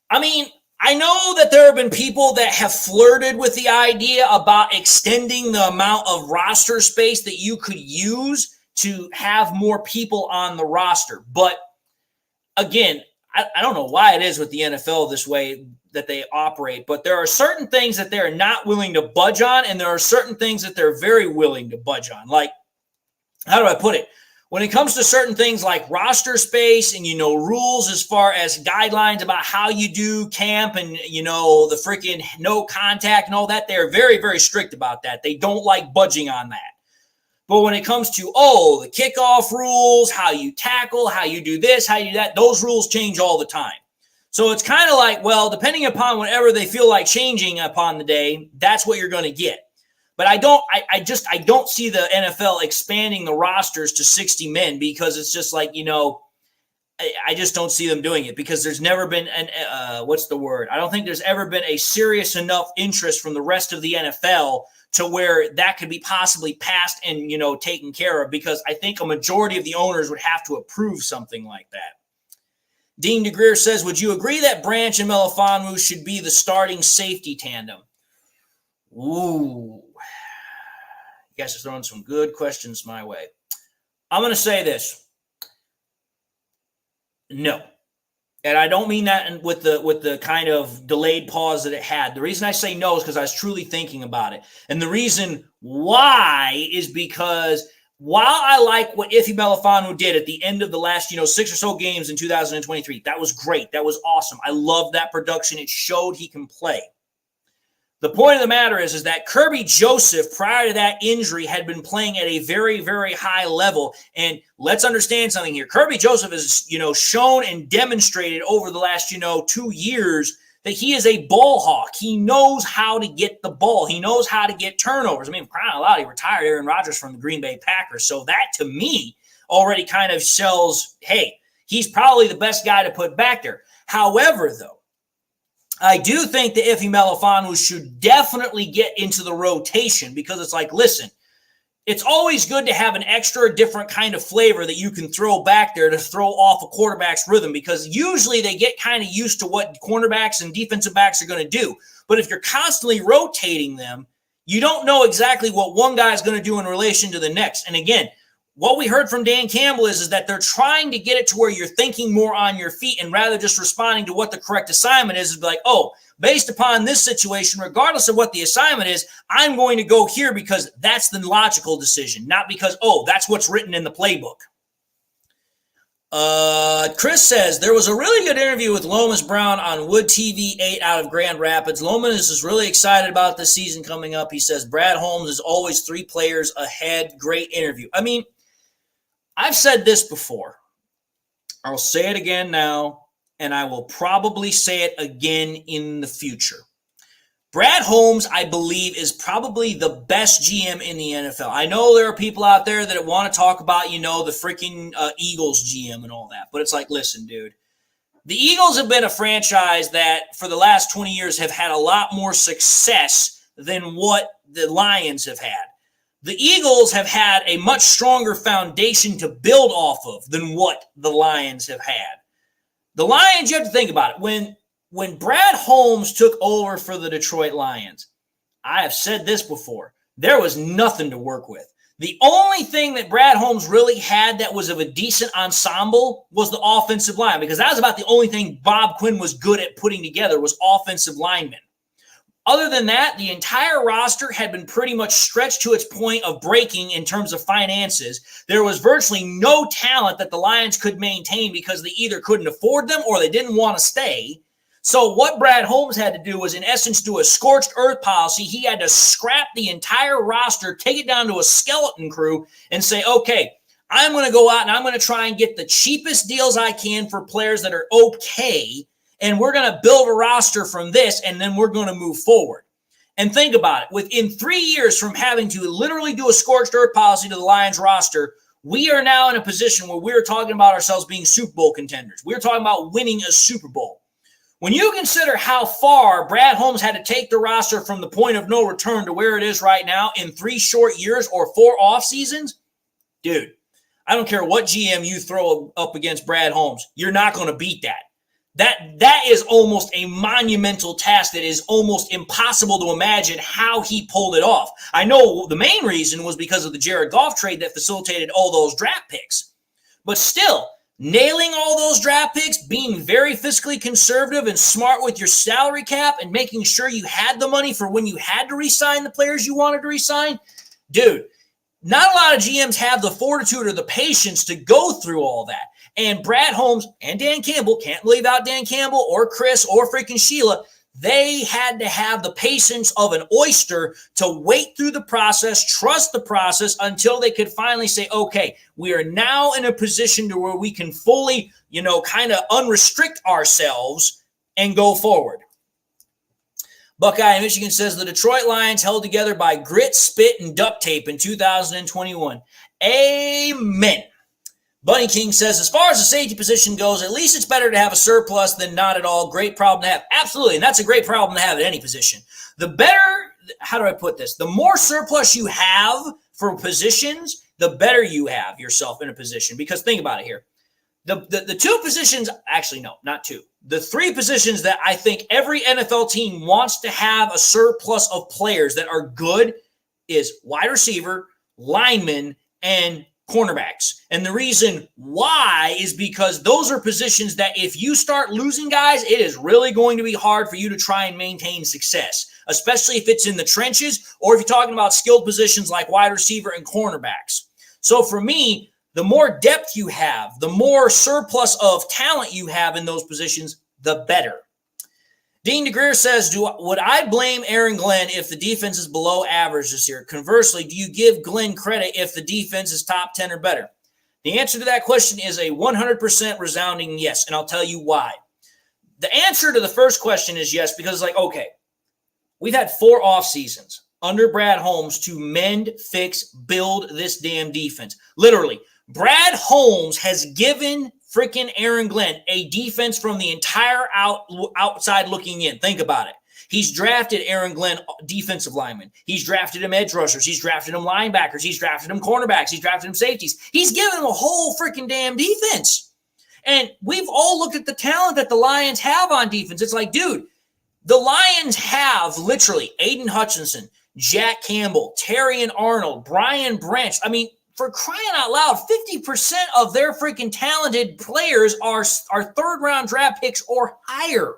I mean, I know that there have been people that have flirted with the idea about extending the amount of roster space that you could use to have more people on the roster. But again, I don't know why it is with the NFL this way that they operate, but there are certain things that they're not willing to budge on, and there are certain things that they're very willing to budge on. Like, how do I put it? When it comes to certain things like roster space and, rules as far as guidelines about how you do camp and, the freaking no contact and all that, they're very, very strict about that. They don't like budging on that. But when it comes to, the kickoff rules, how you tackle, how you do this, how you do that, those rules change all the time. So it's kind of like, well, depending upon whatever they feel like changing upon the day, that's what you're going to get. But I don't see the NFL expanding the rosters to 60 men because it's just like, I just don't see them doing it because there's never been I don't think there's ever been a serious enough interest from the rest of the NFL to where that could be possibly passed and, taken care of, because I think a majority of the owners would have to approve something like that. Dean DeGreer says, would you agree that Branch and Melifonwu should be the starting safety tandem? Ooh. You guys are throwing some good questions my way. I'm going to say this. No. And I don't mean that with the kind of delayed pause that it had. The reason I say no is because I was truly thinking about it. And the reason why is because while I like what Ife Melifonwu did at the end of the last, 6 or so games in 2023, that was great. That was awesome. I love that production. It showed he can play. The point of the matter is that Kirby Joseph, prior to that injury, had been playing at a very, very high level. And let's understand something here. Kirby Joseph has, shown and demonstrated over the last, 2 years that he is a ball hawk. He knows how to get the ball. He knows how to get turnovers. I mean, crying out loud, he retired Aaron Rodgers from the Green Bay Packers. So that, to me, already kind of shows, hey, he's probably the best guy to put back there. However, though, I do think that Ife Melifonwu should definitely get into the rotation because it's like, listen, it's always good to have an extra different kind of flavor that you can throw back there to throw off a quarterback's rhythm, because usually they get kind of used to what cornerbacks and defensive backs are going to do. But if you're constantly rotating them, you don't know exactly what one guy is going to do in relation to the next. And again, what we heard from Dan Campbell is that they're trying to get it to where you're thinking more on your feet, and rather just responding to what the correct assignment is like, based upon this situation, regardless of what the assignment is, I'm going to go here because that's the logical decision, not because, that's what's written in the playbook. Chris says, there was a really good interview with Lomas Brown on Wood TV 8 out of Grand Rapids. Lomas is really excited about the season coming up. He says, Brad Holmes is always 3 players ahead. Great interview. I mean, I've said this before. I'll say it again now, and I will probably say it again in the future. Brad Holmes, I believe, is probably the best GM in the NFL. I know there are people out there that want to talk about, the freaking Eagles GM and all that. But it's like, listen, dude. The Eagles have been a franchise that for the last 20 years have had a lot more success than what the Lions have had. The Eagles have had a much stronger foundation to build off of than what the Lions have had. The Lions, you have to think about it. When Brad Holmes took over for the Detroit Lions, I have said this before, there was nothing to work with. The only thing that Brad Holmes really had that was of a decent ensemble was the offensive line, because that was about the only thing Bob Quinn was good at putting together was offensive linemen. Other than that, the entire roster had been pretty much stretched to its point of breaking in terms of finances. There was virtually no talent that the Lions could maintain because they either couldn't afford them or they didn't want to stay. So what Brad Holmes had to do was, in essence, do a scorched earth policy. He had to scrap the entire roster, take it down to a skeleton crew, and say, okay, I'm going to go out and I'm going to try and get the cheapest deals I can for players that are okay, and we're going to build a roster from this, and then we're going to move forward. And think about it. Within 3 years from having to literally do a scorched earth policy to the Lions roster, we are now in a position where we're talking about ourselves being Super Bowl contenders. We're talking about winning a Super Bowl. When you consider how far Brad Holmes had to take the roster from the point of no return to where it is right now in 3 short years or 4 off seasons, dude, I don't care what GM you throw up against Brad Holmes. You're not going to beat that. That is almost a monumental task that is almost impossible to imagine how he pulled it off. I know the main reason was because of the Jared Goff trade that facilitated all those draft picks. But still, nailing all those draft picks, being very fiscally conservative and smart with your salary cap and making sure you had the money for when you had to re-sign the players you wanted to re-sign. Dude, not a lot of GMs have the fortitude or the patience to go through all that. And Brad Holmes and Dan Campbell, can't leave out Dan Campbell or Chris or freaking Sheila, they had to have the patience of an oyster to wait through the process, trust the process until they could finally say, okay, we are now in a position to where we can fully, kind of unrestrict ourselves and go forward. Buckeye in Michigan says the Detroit Lions held together by grit, spit, and duct tape in 2021. Amen. Bunny King says, as far as the safety position goes, at least it's better to have a surplus than not at all. Great problem to have. Absolutely, and that's a great problem to have at any position. The better, how do I put this? The more surplus you have for positions, the better you have yourself in a position. Because think about it here. The two positions, actually no, not two. The three positions that I think every NFL team wants to have a surplus of players that are good is wide receiver, linemen, and cornerbacks. And the reason why is because those are positions that if you start losing guys, it is really going to be hard for you to try and maintain success, especially if it's in the trenches or if you're talking about skilled positions like wide receiver and cornerbacks. So for me, the more depth you have, the more surplus of talent you have in those positions, the better. Dean DeGreer says, would I blame Aaron Glenn if the defense is below average this year? Conversely, do you give Glenn credit if the defense is top 10 or better? The answer to that question is a 100% resounding yes, and I'll tell you why. The answer to the first question is yes, because okay, we've had 4 off seasons under Brad Holmes to mend, fix, build this damn defense. Literally, Brad Holmes has given freaking Aaron Glenn a defense from the entire outside looking in. Think about it. He's drafted Aaron Glenn defensive linemen. He's drafted him edge rushers. He's drafted him linebackers. He's drafted him cornerbacks. He's drafted him safeties. He's given him a whole freaking damn defense. And we've all looked at the talent that the Lions have on defense. It's like, dude, the Lions have literally Aiden Hutchinson, Jack Campbell, Terrion Arnold, Brian Branch. I mean, for crying out loud, 50% of their freaking talented players are third-round draft picks or higher.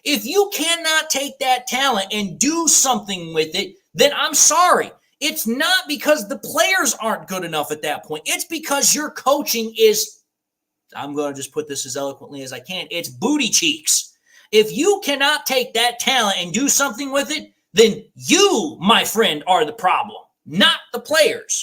If you cannot take that talent and do something with it, then I'm sorry. It's not because the players aren't good enough at that point. It's because your coaching is, I'm going to just put this as eloquently as I can, it's booty cheeks. If you cannot take that talent and do something with it, then you, my friend, are the problem, not the players.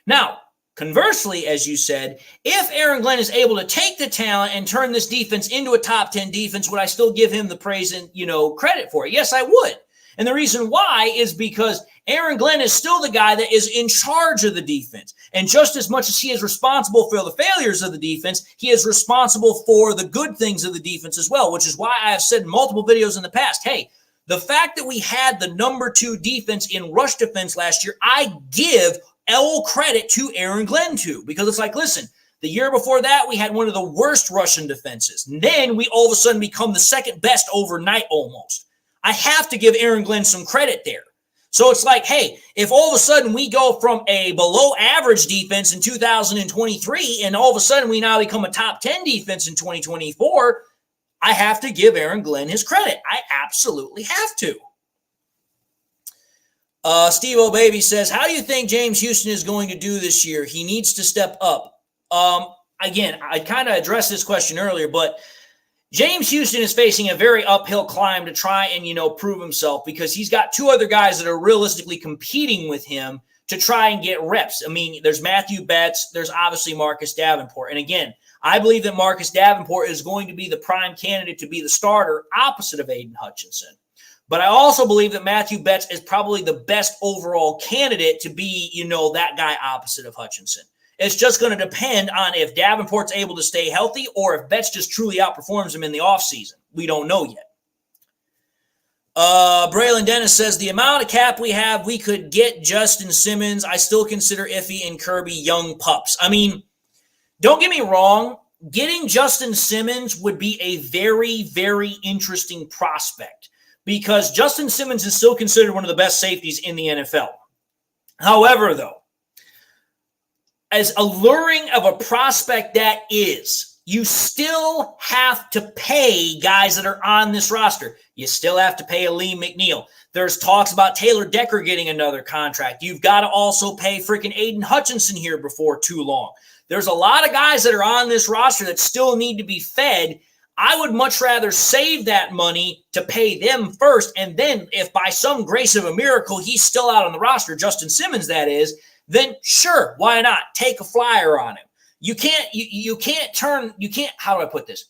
Now, conversely, as you said, if Aaron Glenn is able to take the talent and turn this defense into a top 10 defense, would I still give him the praise and, credit for it? Yes, I would. And the reason why is because Aaron Glenn is still the guy that is in charge of the defense. And just as much as he is responsible for the failures of the defense, he is responsible for the good things of the defense as well, which is why I have said in multiple videos in the past, hey, the fact that we had the number 2 defense in rush defense last year, I give all credit to Aaron Glenn too, because it's like, listen, the year before that, we had one of the worst Russian defenses. And then we all of a sudden become the second best overnight almost. I have to give Aaron Glenn some credit there. So it's like, hey, if all of a sudden we go from a below average defense in 2023 and all of a sudden we now become a top 10 defense in 2024, I have to give Aaron Glenn his credit. I absolutely have to. Steve O'Baby says, how do you think James Houston is going to do this year? He needs to step up. Again, I kind of addressed this question earlier, but James Houston is facing a very uphill climb to try and, prove himself because he's got 2 other guys that are realistically competing with him to try and get reps. I mean, there's Matthew Betts. There's obviously Marcus Davenport. And again, I believe that Marcus Davenport is going to be the prime candidate to be the starter opposite of Aiden Hutchinson. But I also believe that Matthew Betts is probably the best overall candidate to be, that guy opposite of Hutchinson. It's just going to depend on if Davenport's able to stay healthy or if Betts just truly outperforms him in the offseason. We don't know yet. Braylon Dennis says, the amount of cap we have, we could get Justin Simmons. I still consider Iffy and Kirby young pups. I mean, don't get me wrong. Getting Justin Simmons would be a very, very interesting prospect because Justin Simmons is still considered one of the best safeties in the NFL. However, though, as alluring of a prospect that is, you still have to pay guys that are on this roster. You still have to pay Aleem McNeil. There's talks about Taylor Decker getting another contract. You've got to also pay freaking Aiden Hutchinson here before too long. There's a lot of guys that are on this roster that still need to be fed. I would much rather save that money to pay them first. And then if by some grace of a miracle, he's still out on the roster, Justin Simmons, that is, then sure, why not? Take a flyer on him. You can't, how do I put this?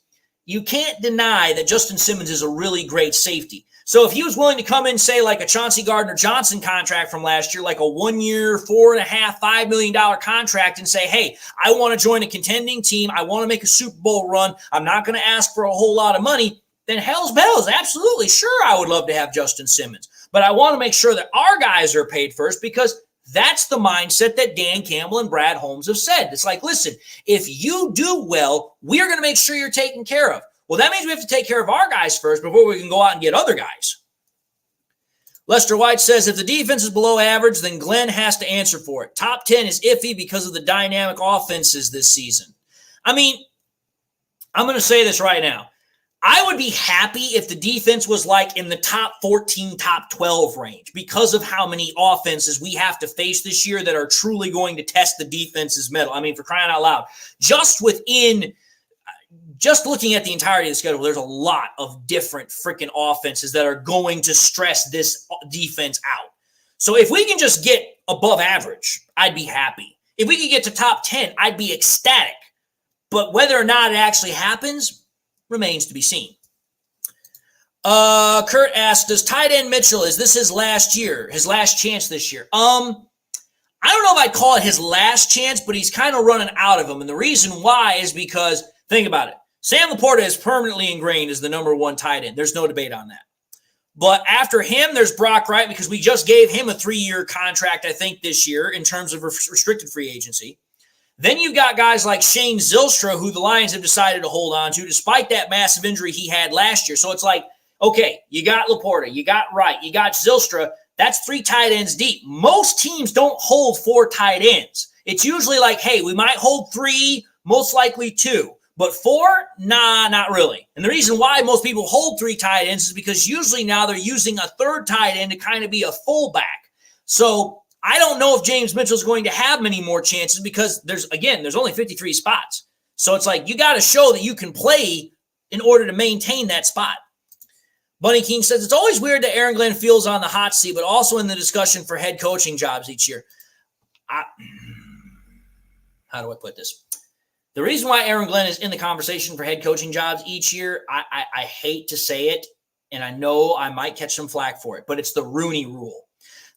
You can't deny that Justin Simmons is a really great safety. So if he was willing to come in, say, like a Chauncey Gardner-Johnson contract from last year, like a 1 year, $4.5 million contract, and say, hey, I want to join a contending team. I want to make a Super Bowl run. I'm not going to ask for a whole lot of money. Then hell's bells. Absolutely. Sure, I would love to have Justin Simmons. But I want to make sure that our guys are paid first because that's the mindset that Dan Campbell and Brad Holmes have said. It's like, listen, if you do well, we're going to make sure you're taken care of. Well, that means we have to take care of our guys first before we can go out and get other guys. Lester White says, if the defense is below average, then Glenn has to answer for it. Top 10 is iffy because of the dynamic offenses this season. I mean, I'm going to say this right now. I would be happy if the defense was like in the top 14, top 12 range because of how many offenses we have to face this year that are truly going to test the defense's mettle. I mean, for crying out loud, just looking at the entirety of the schedule, there's a lot of different freaking offenses that are going to stress this defense out. So if we can just get above average, I'd be happy. If we could get to top 10, I'd be ecstatic. But whether or not it actually happens remains to be seen. Kurt asks, does tight end Mitchell, is this his last chance this year? I don't know if I'd call it his last chance, but he's kind of running out of them. And the reason why is because, think about it, Sam Laporta is permanently ingrained as the number one tight end. There's no debate on that. But after him, there's Brock Wright because we just gave him a 3-year contract, I think, this year in terms of restricted free agency. Then you've got guys like Shane Zylstra, who the Lions have decided to hold on to, despite that massive injury he had last year. So it's like, okay, you got Laporta, you got Wright, you got Zylstra. That's 3 tight ends deep. Most teams don't hold 4 tight ends. It's usually like, hey, we might hold 3, most likely 2. But 4, nah, not really. And the reason why most people hold 3 tight ends is because usually now they're using a 3rd tight end to kind of be a fullback. So I don't know if James Mitchell's going to have many more chances because there's only 53 spots. So it's like you got to show that you can play in order to maintain that spot. Bunny King says, it's always weird that Aaron Glenn feels on the hot seat, but also in the discussion for head coaching jobs each year. How do I put this? The reason why Aaron Glenn is in the conversation for head coaching jobs each year, I hate to say it, and I know I might catch some flack for it, but it's the Rooney Rule.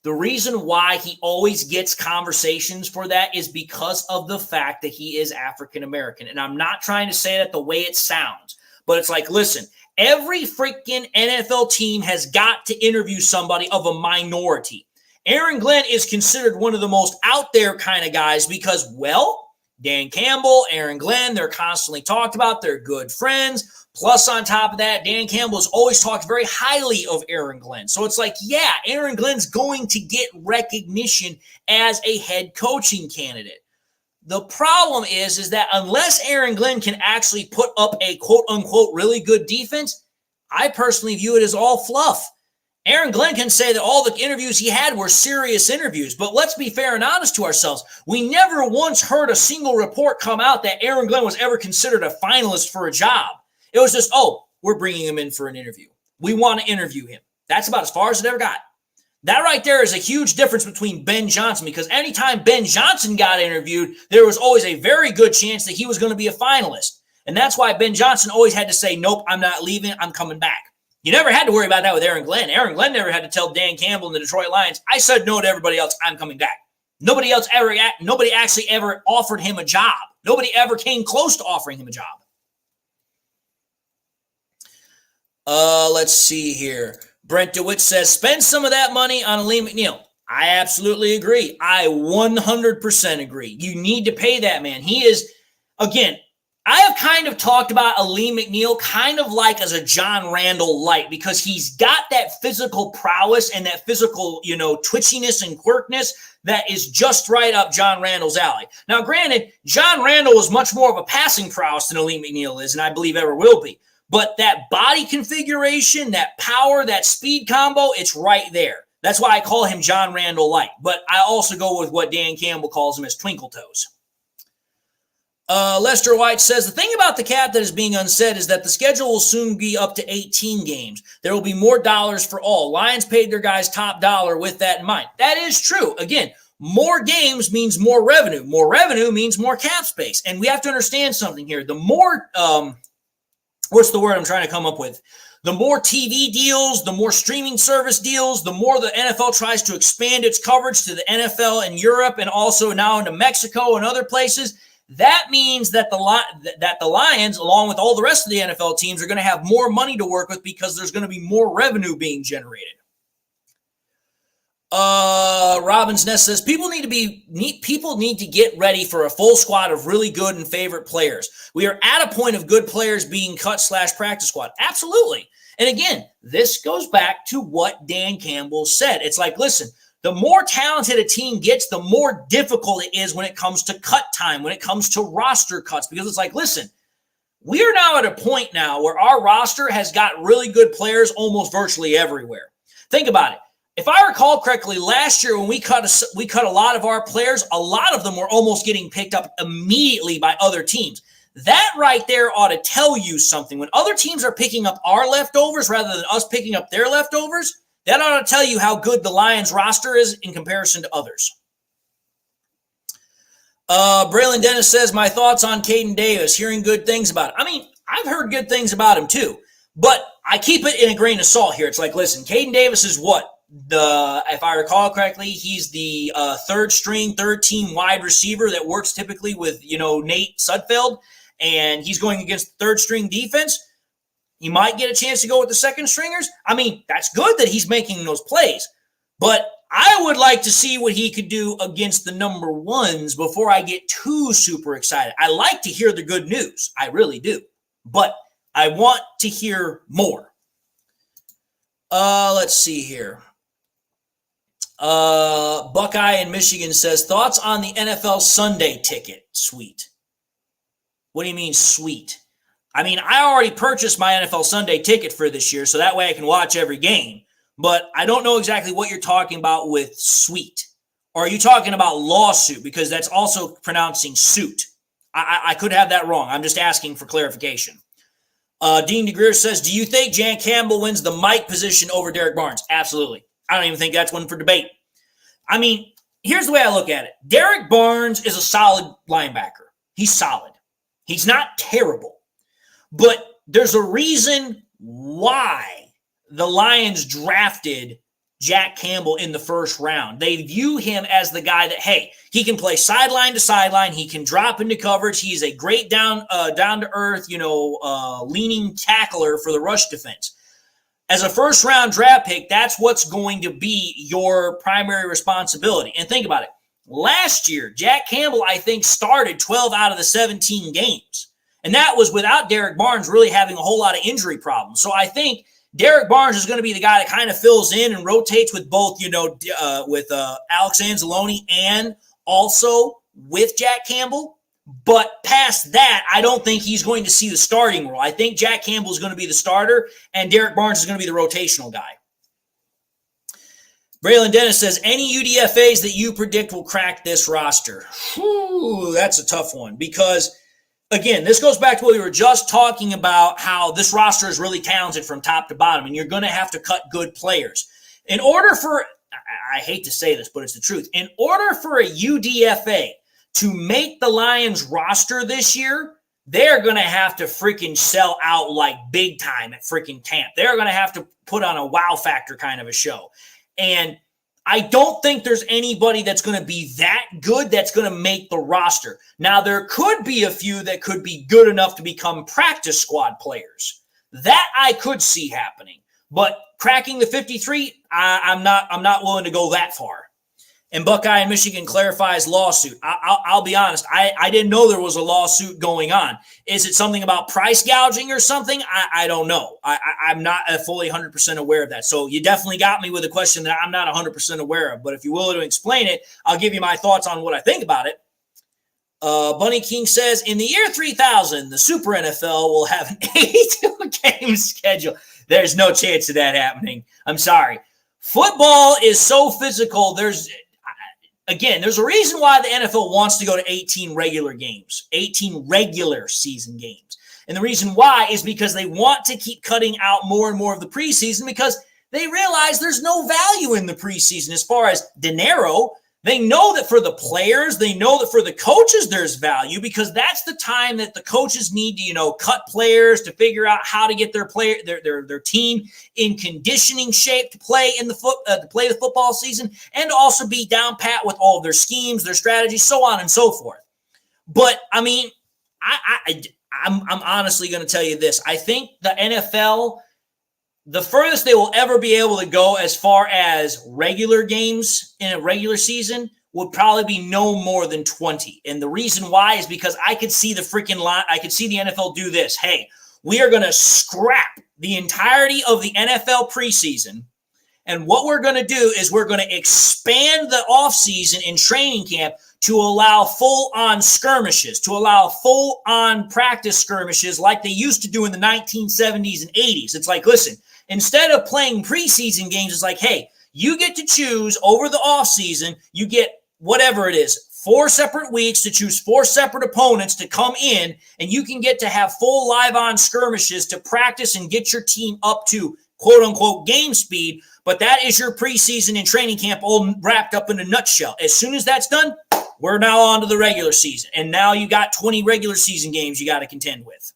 The reason why he always gets conversations for that is because of the fact that he is African-American. And I'm not trying to say that the way it sounds, but it's like, listen, every freaking NFL team has got to interview somebody of a minority. Aaron Glenn is considered one of the most out there kind of guys because, well, Dan Campbell, Aaron Glenn, they're constantly talked about. They're good friends. Plus, on top of that, Dan Campbell has always talked very highly of Aaron Glenn. So it's like, yeah, Aaron Glenn's going to get recognition as a head coaching candidate. The problem is that unless Aaron Glenn can actually put up a quote-unquote really good defense, I personally view it as all fluff. Aaron Glenn can say that all the interviews he had were serious interviews, but let's be fair and honest to ourselves. We never once heard a single report come out that Aaron Glenn was ever considered a finalist for a job. It was just, oh, we're bringing him in for an interview. We want to interview him. That's about as far as it ever got. That right there is a huge difference between Ben Johnson because anytime Ben Johnson got interviewed, there was always a very good chance that he was going to be a finalist. And that's why Ben Johnson always had to say, nope, I'm not leaving. I'm coming back. You never had to worry about that with Aaron Glenn. Aaron Glenn never had to tell Dan Campbell and the Detroit Lions, I said no to everybody else. I'm coming back. Nobody actually ever offered him a job. Nobody ever came close to offering him a job. Let's see here. Brent DeWitt says, spend some of that money on Lee McNeil. I absolutely agree. I 100% agree. You need to pay that man. He is, again, I have kind of talked about Lee McNeil kind of like as a John Randall light because he's got that physical prowess and that physical, twitchiness and quirkiness that is just right up John Randall's alley. Now, granted, John Randall is much more of a passing prowess than Lee McNeil is, and I believe ever will be. But that body configuration, that power, that speed combo, it's right there. That's why I call him John Randall light. But I also go with what Dan Campbell calls him as twinkle toes. Lester White says, the thing about the cap that is being unsaid is that the schedule will soon be up to 18 games. There will be more dollars for all. Lions paid their guys top dollar with that in mind. That is true. Again, more games means more revenue. More revenue means more cap space. And we have to understand something here. The more, what's the word I'm trying to come up with? The more TV deals, the more streaming service deals, the more the NFL tries to expand its coverage to the NFL and Europe and also now into Mexico and other places. That means that the Lions, along with all the rest of the NFL teams, are going to have more money to work with because there's going to be more revenue being generated. Robin's Nest says people need to get ready for a full squad of really good and favorite players. We are at a point of good players being cut / practice squad. Absolutely. And again, this goes back to what Dan Campbell said. It's like, listen, the more talented a team gets, the more difficult it is when it comes to cut time, when it comes to roster cuts, because it's like, listen, we are now at a point now where our roster has got really good players almost virtually everywhere. Think about it. If I recall correctly, last year when we cut a lot of our players, a lot of them were almost getting picked up immediately by other teams. That right there ought to tell you something. When other teams are picking up our leftovers rather than us picking up their leftovers, that ought to tell you how good the Lions roster is in comparison to others. Braylon Dennis says, my thoughts on Caden Davis, hearing good things about it. I mean, I've heard good things about him too, but I keep it in a grain of salt here. It's like, listen, Caden Davis is what? If I recall correctly, he's the third team wide receiver that works typically with, Nate Sudfeld, and he's going against third string defense. He might get a chance to go with the second stringers. I mean, that's good that he's making those plays, but I would like to see what he could do against the number ones before I get too super excited. I like to hear the good news. I really do, but I want to hear more. Let's see here. Buckeye in Michigan says, thoughts on the NFL Sunday ticket? Sweet. What do you mean sweet? I mean, I already purchased my NFL Sunday ticket for this year, so that way I can watch every game. But I don't know exactly what you're talking about with sweet. Or are you talking about lawsuit? Because that's also pronouncing suit. I could have that wrong. I'm just asking for clarification. Dean DeGreer says, do you think Jan Campbell wins the Mike position over Derek Barnes? Absolutely. I don't even think that's one for debate. I mean, here's the way I look at it. Derek Barnes is a solid linebacker. He's solid. He's not terrible. But there's a reason why the Lions drafted Jack Campbell in the first round. They view him as the guy that, hey, he can play sideline to sideline. He can drop into coverage. He's a great down to earth, leaning tackler for the rush defense. As a first round draft pick, that's what's going to be your primary responsibility. And think about it. Last year, Jack Campbell, I think, started 12 out of the 17 games. And that was without Derek Barnes really having a whole lot of injury problems. So I think Derek Barnes is going to be the guy that kind of fills in and rotates with both, with Alex Anzalone and also with Jack Campbell. But past that, I don't think he's going to see the starting role. I think Jack Campbell is going to be the starter, and Derek Barnes is going to be the rotational guy. Braylon Dennis says, any UDFAs that you predict will crack this roster? Whew, that's a tough one because, again, this goes back to what we were just talking about, how this roster is really talented from top to bottom, and you're going to have to cut good players. In order for, I hate to say this, but it's the truth, in order for a UDFA to make the Lions roster this year, they're going to have to freaking sell out like big time at freaking camp. They're going to have to put on a wow factor kind of a show. And I don't think there's anybody that's going to be that good that's going to make the roster. Now, there could be a few that could be good enough to become practice squad players. That I could see happening. But cracking the 53, I'm not willing to go that far. And Buckeye in Michigan clarifies lawsuit. I'll be honest. I didn't know there was a lawsuit going on. Is it something about price gouging or something? I don't know. I'm not fully 100% aware of that. So you definitely got me with a question that I'm not 100% aware of. But if you're willing to explain it, I'll give you my thoughts on what I think about it. Bunny King says, in the year 3000, the Super NFL will have an 82-game schedule. There's no chance of that happening. I'm sorry. Football is so physical. There's a reason why the NFL wants to go to 18 regular games, 18 regular season games. And the reason why is because they want to keep cutting out more and more of the preseason because they realize there's no value in the preseason as far as dinero. They know that for the players, they know that for the coaches, there's value because that's the time that the coaches need to, cut players to figure out how to get their team in conditioning shape to play the football season and to also be down pat with all of their schemes, their strategies, so on and so forth. But I mean, I'm honestly going to tell you this. I think the NFL, the furthest they will ever be able to go as far as regular games in a regular season would probably be no more than 20. And the reason why is because I could see the freaking line. I could see the NFL do this. Hey, we are going to scrap the entirety of the NFL preseason. And what we're going to do is we're going to expand the offseason in training camp to allow full-on skirmishes, to allow full-on practice skirmishes like they used to do in the 1970s and 80s. It's like, listen, instead of playing preseason games, it's like, hey, you get to choose over the offseason, you get whatever it is, 4 separate weeks to choose 4 separate opponents to come in, and you can get to have full live-on skirmishes to practice and get your team up to quote-unquote game speed, but that is your preseason and training camp all wrapped up in a nutshell. As soon as that's done, we're now on to the regular season, and now you got 20 regular season games you got to contend with.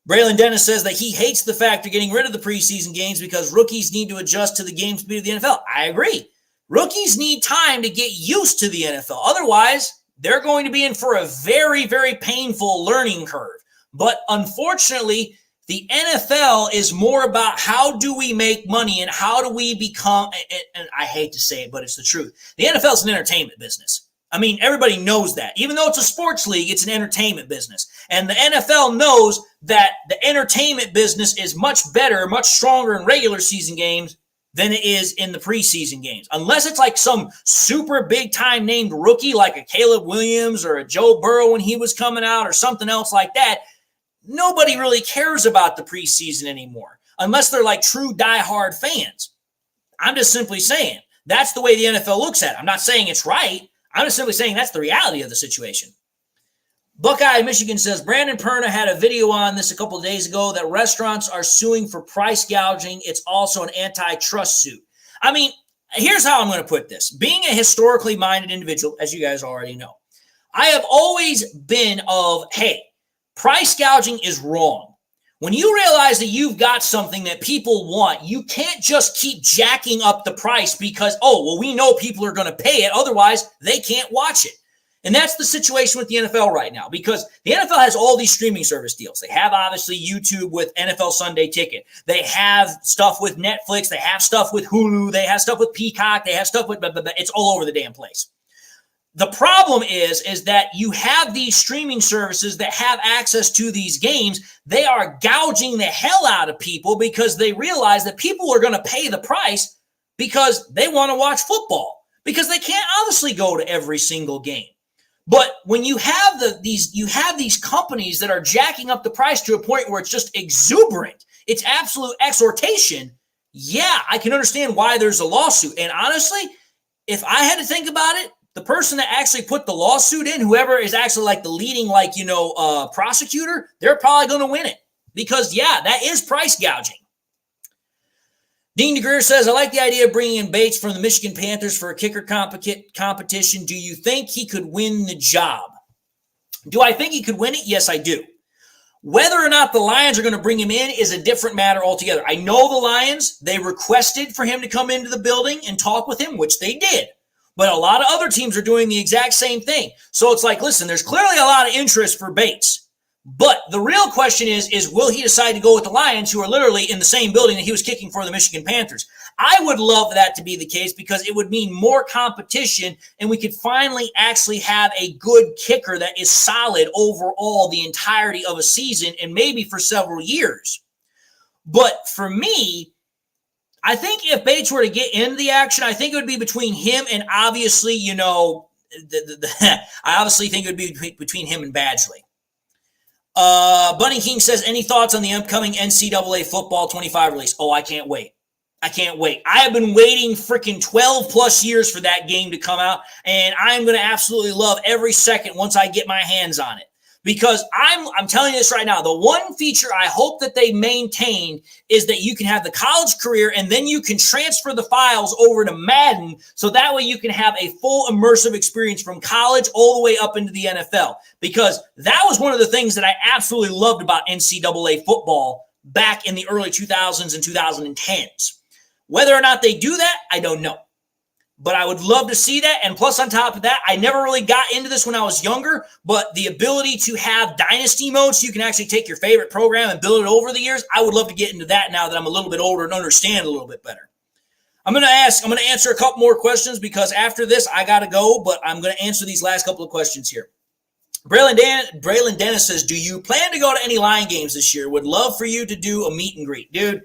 Braylon Dennis says that he hates the fact of getting rid of the preseason games because rookies need to adjust to the game speed of the NFL. I agree. Rookies need time to get used to the NFL. Otherwise, they're going to be in for a very, very painful learning curve. But unfortunately, the NFL is more about how do we make money and how do we become, and I hate to say it, but it's the truth. The NFL is an entertainment business. I mean, everybody knows that. Even though it's a sports league, it's an entertainment business. And the NFL knows that the entertainment business is much better, much stronger in regular season games than it is in the preseason games. Unless it's like some super big time named rookie like a Caleb Williams or a Joe Burrow when he was coming out or something else like that, nobody really cares about the preseason anymore. Unless they're like true diehard fans. I'm just simply saying that's the way the NFL looks at it. I'm not saying it's right. I'm just simply saying that's the reality of the situation. Buckeye Michigan says, Brandon Perna had a video on this a couple of days ago that restaurants are suing for price gouging. It's also an antitrust suit. I mean, here's how I'm going to put this. Being a historically minded individual, as you guys already know, I have always been of, hey, price gouging is wrong. When you realize that you've got something that people want, you can't just keep jacking up the price because, oh, well, we know people are going to pay it. Otherwise, they can't watch it. And that's the situation with the NFL right now because the NFL has all these streaming service deals. They have, obviously, YouTube with NFL Sunday Ticket. They have stuff with Netflix. They have stuff with Hulu. They have stuff with Peacock. They have stuff with blah, blah, blah. It's all over the damn place. The problem is that you have these streaming services that have access to these games. They are gouging the hell out of people because they realize that people are going to pay the price because they want to watch football because they can't obviously go to every single game. But when you have these companies that are jacking up the price to a point where it's just exuberant, it's absolute exhortation. Yeah, I can understand why there's a lawsuit. And honestly, if I had to think about it, the person that actually put the lawsuit in, whoever is actually like the leading, prosecutor, they're probably going to win it because, yeah, that is price gouging. Dean DeGreer says, I like the idea of bringing in Bates from the Michigan Panthers for a kicker competition. Do you think he could win the job? Do I think he could win it? Yes, I do. Whether or not the Lions are going to bring him in is a different matter altogether. I know the Lions, they requested for him to come into the building and talk with him, which they did. But a lot of other teams are doing the exact same thing. So it's like, listen, there's clearly a lot of interest for Bates. But the real question is will he decide to go with the Lions, who are literally in the same building that he was kicking for the Michigan Panthers? I would love that to be the case because it would mean more competition and we could finally actually have a good kicker that is solid overall the entirety of a season and maybe for several years. But for me, I think if Bates were to get into the action, I think it would be between him and obviously, I obviously think it would be between him and Badgley. Bunny King says, any thoughts on the upcoming NCAA football 25 release? Oh, I can't wait. I can't wait. I have been waiting freaking 12 plus years for that game to come out, and I'm going to absolutely love every second once I get my hands on it. Because I'm telling you this right now, the one feature I hope that they maintain is that you can have the college career and then you can transfer the files over to Madden so that way you can have a full immersive experience from college all the way up into the NFL. Because that was one of the things that I absolutely loved about NCAA football back in the early 2000s and 2010s. Whether or not they do that, I don't know. But I would love to see that. And plus, on top of that, I never really got into this when I was younger, but the ability to have dynasty mode so you can actually take your favorite program and build it over the years, I would love to get into that now that I'm a little bit older and understand a little bit better. I'm going to answer a couple more questions because after this, I got to go, but I'm going to answer these last couple of questions here. Braylon Dennis says, do you plan to go to any Lion games this year? Would love for you to do a meet and greet. Dude,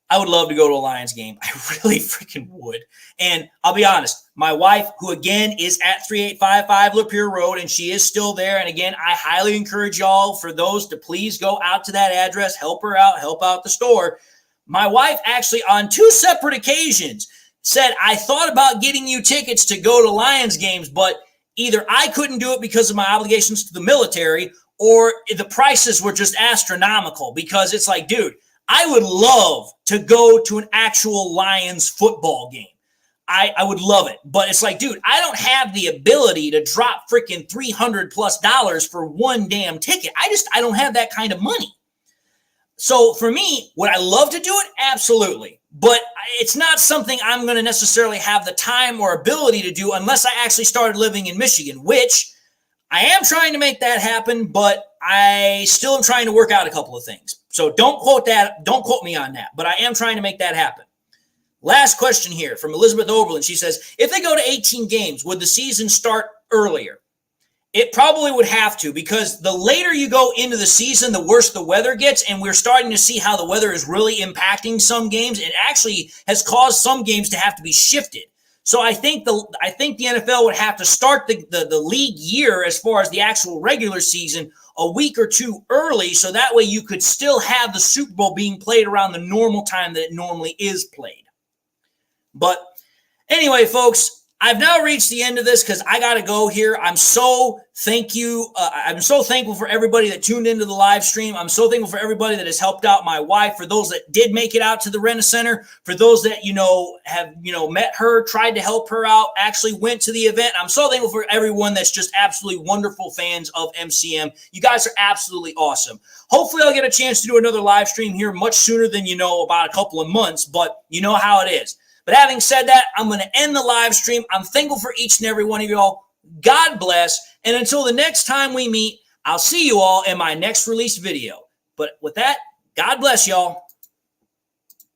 I would love to go to a Lions game. I really freaking would. And I'll be honest, my wife, who again is at 3855 Lapeer Road, and she is still there. And again, I highly encourage y'all for those to please go out to that address, help her out, help out the store. My wife actually on 2 separate occasions said, I thought about getting you tickets to go to Lions games, but either I couldn't do it because of my obligations to the military or the prices were just astronomical because it's like, dude, I would love to go to an actual Lions football game. I would love it. But it's like, dude, I don't have the ability to drop freaking $300+ for one damn ticket. I don't have that kind of money. So for me, would I love to do it? Absolutely. But it's not something I'm going to necessarily have the time or ability to do unless I actually started living in Michigan, which I am trying to make that happen, but I still am trying to work out a couple of things. So don't quote me on that, but I am trying to make that happen. Last question here from Elizabeth Oberlin. She says, if they go to 18 games, would the season start earlier? It probably would have to, because the later you go into the season, the worse the weather gets, and we're starting to see how the weather is really impacting some games. It actually has caused some games to have to be shifted. So I think the NFL would have to start the league year as far as the actual regular season a week or two early, so that way you could still have the Super Bowl being played around the normal time that it normally is played. But anyway, folks, I've now reached the end of this because I got to go here. I'm so thankful for everybody that tuned into the live stream. I'm so thankful for everybody that has helped out my wife, for those that did make it out to the Rent-A-Center, for those that, have, met her, tried to help her out, actually went to the event. I'm so thankful for everyone that's just absolutely wonderful fans of MCM. You guys are absolutely awesome. Hopefully I'll get a chance to do another live stream here much sooner than, about a couple of months, but you know how it is. But having said that, I'm going to end the live stream. I'm thankful for each and every one of you all. God bless. And until the next time we meet, I'll see you all in my next release video. But with that, God bless y'all.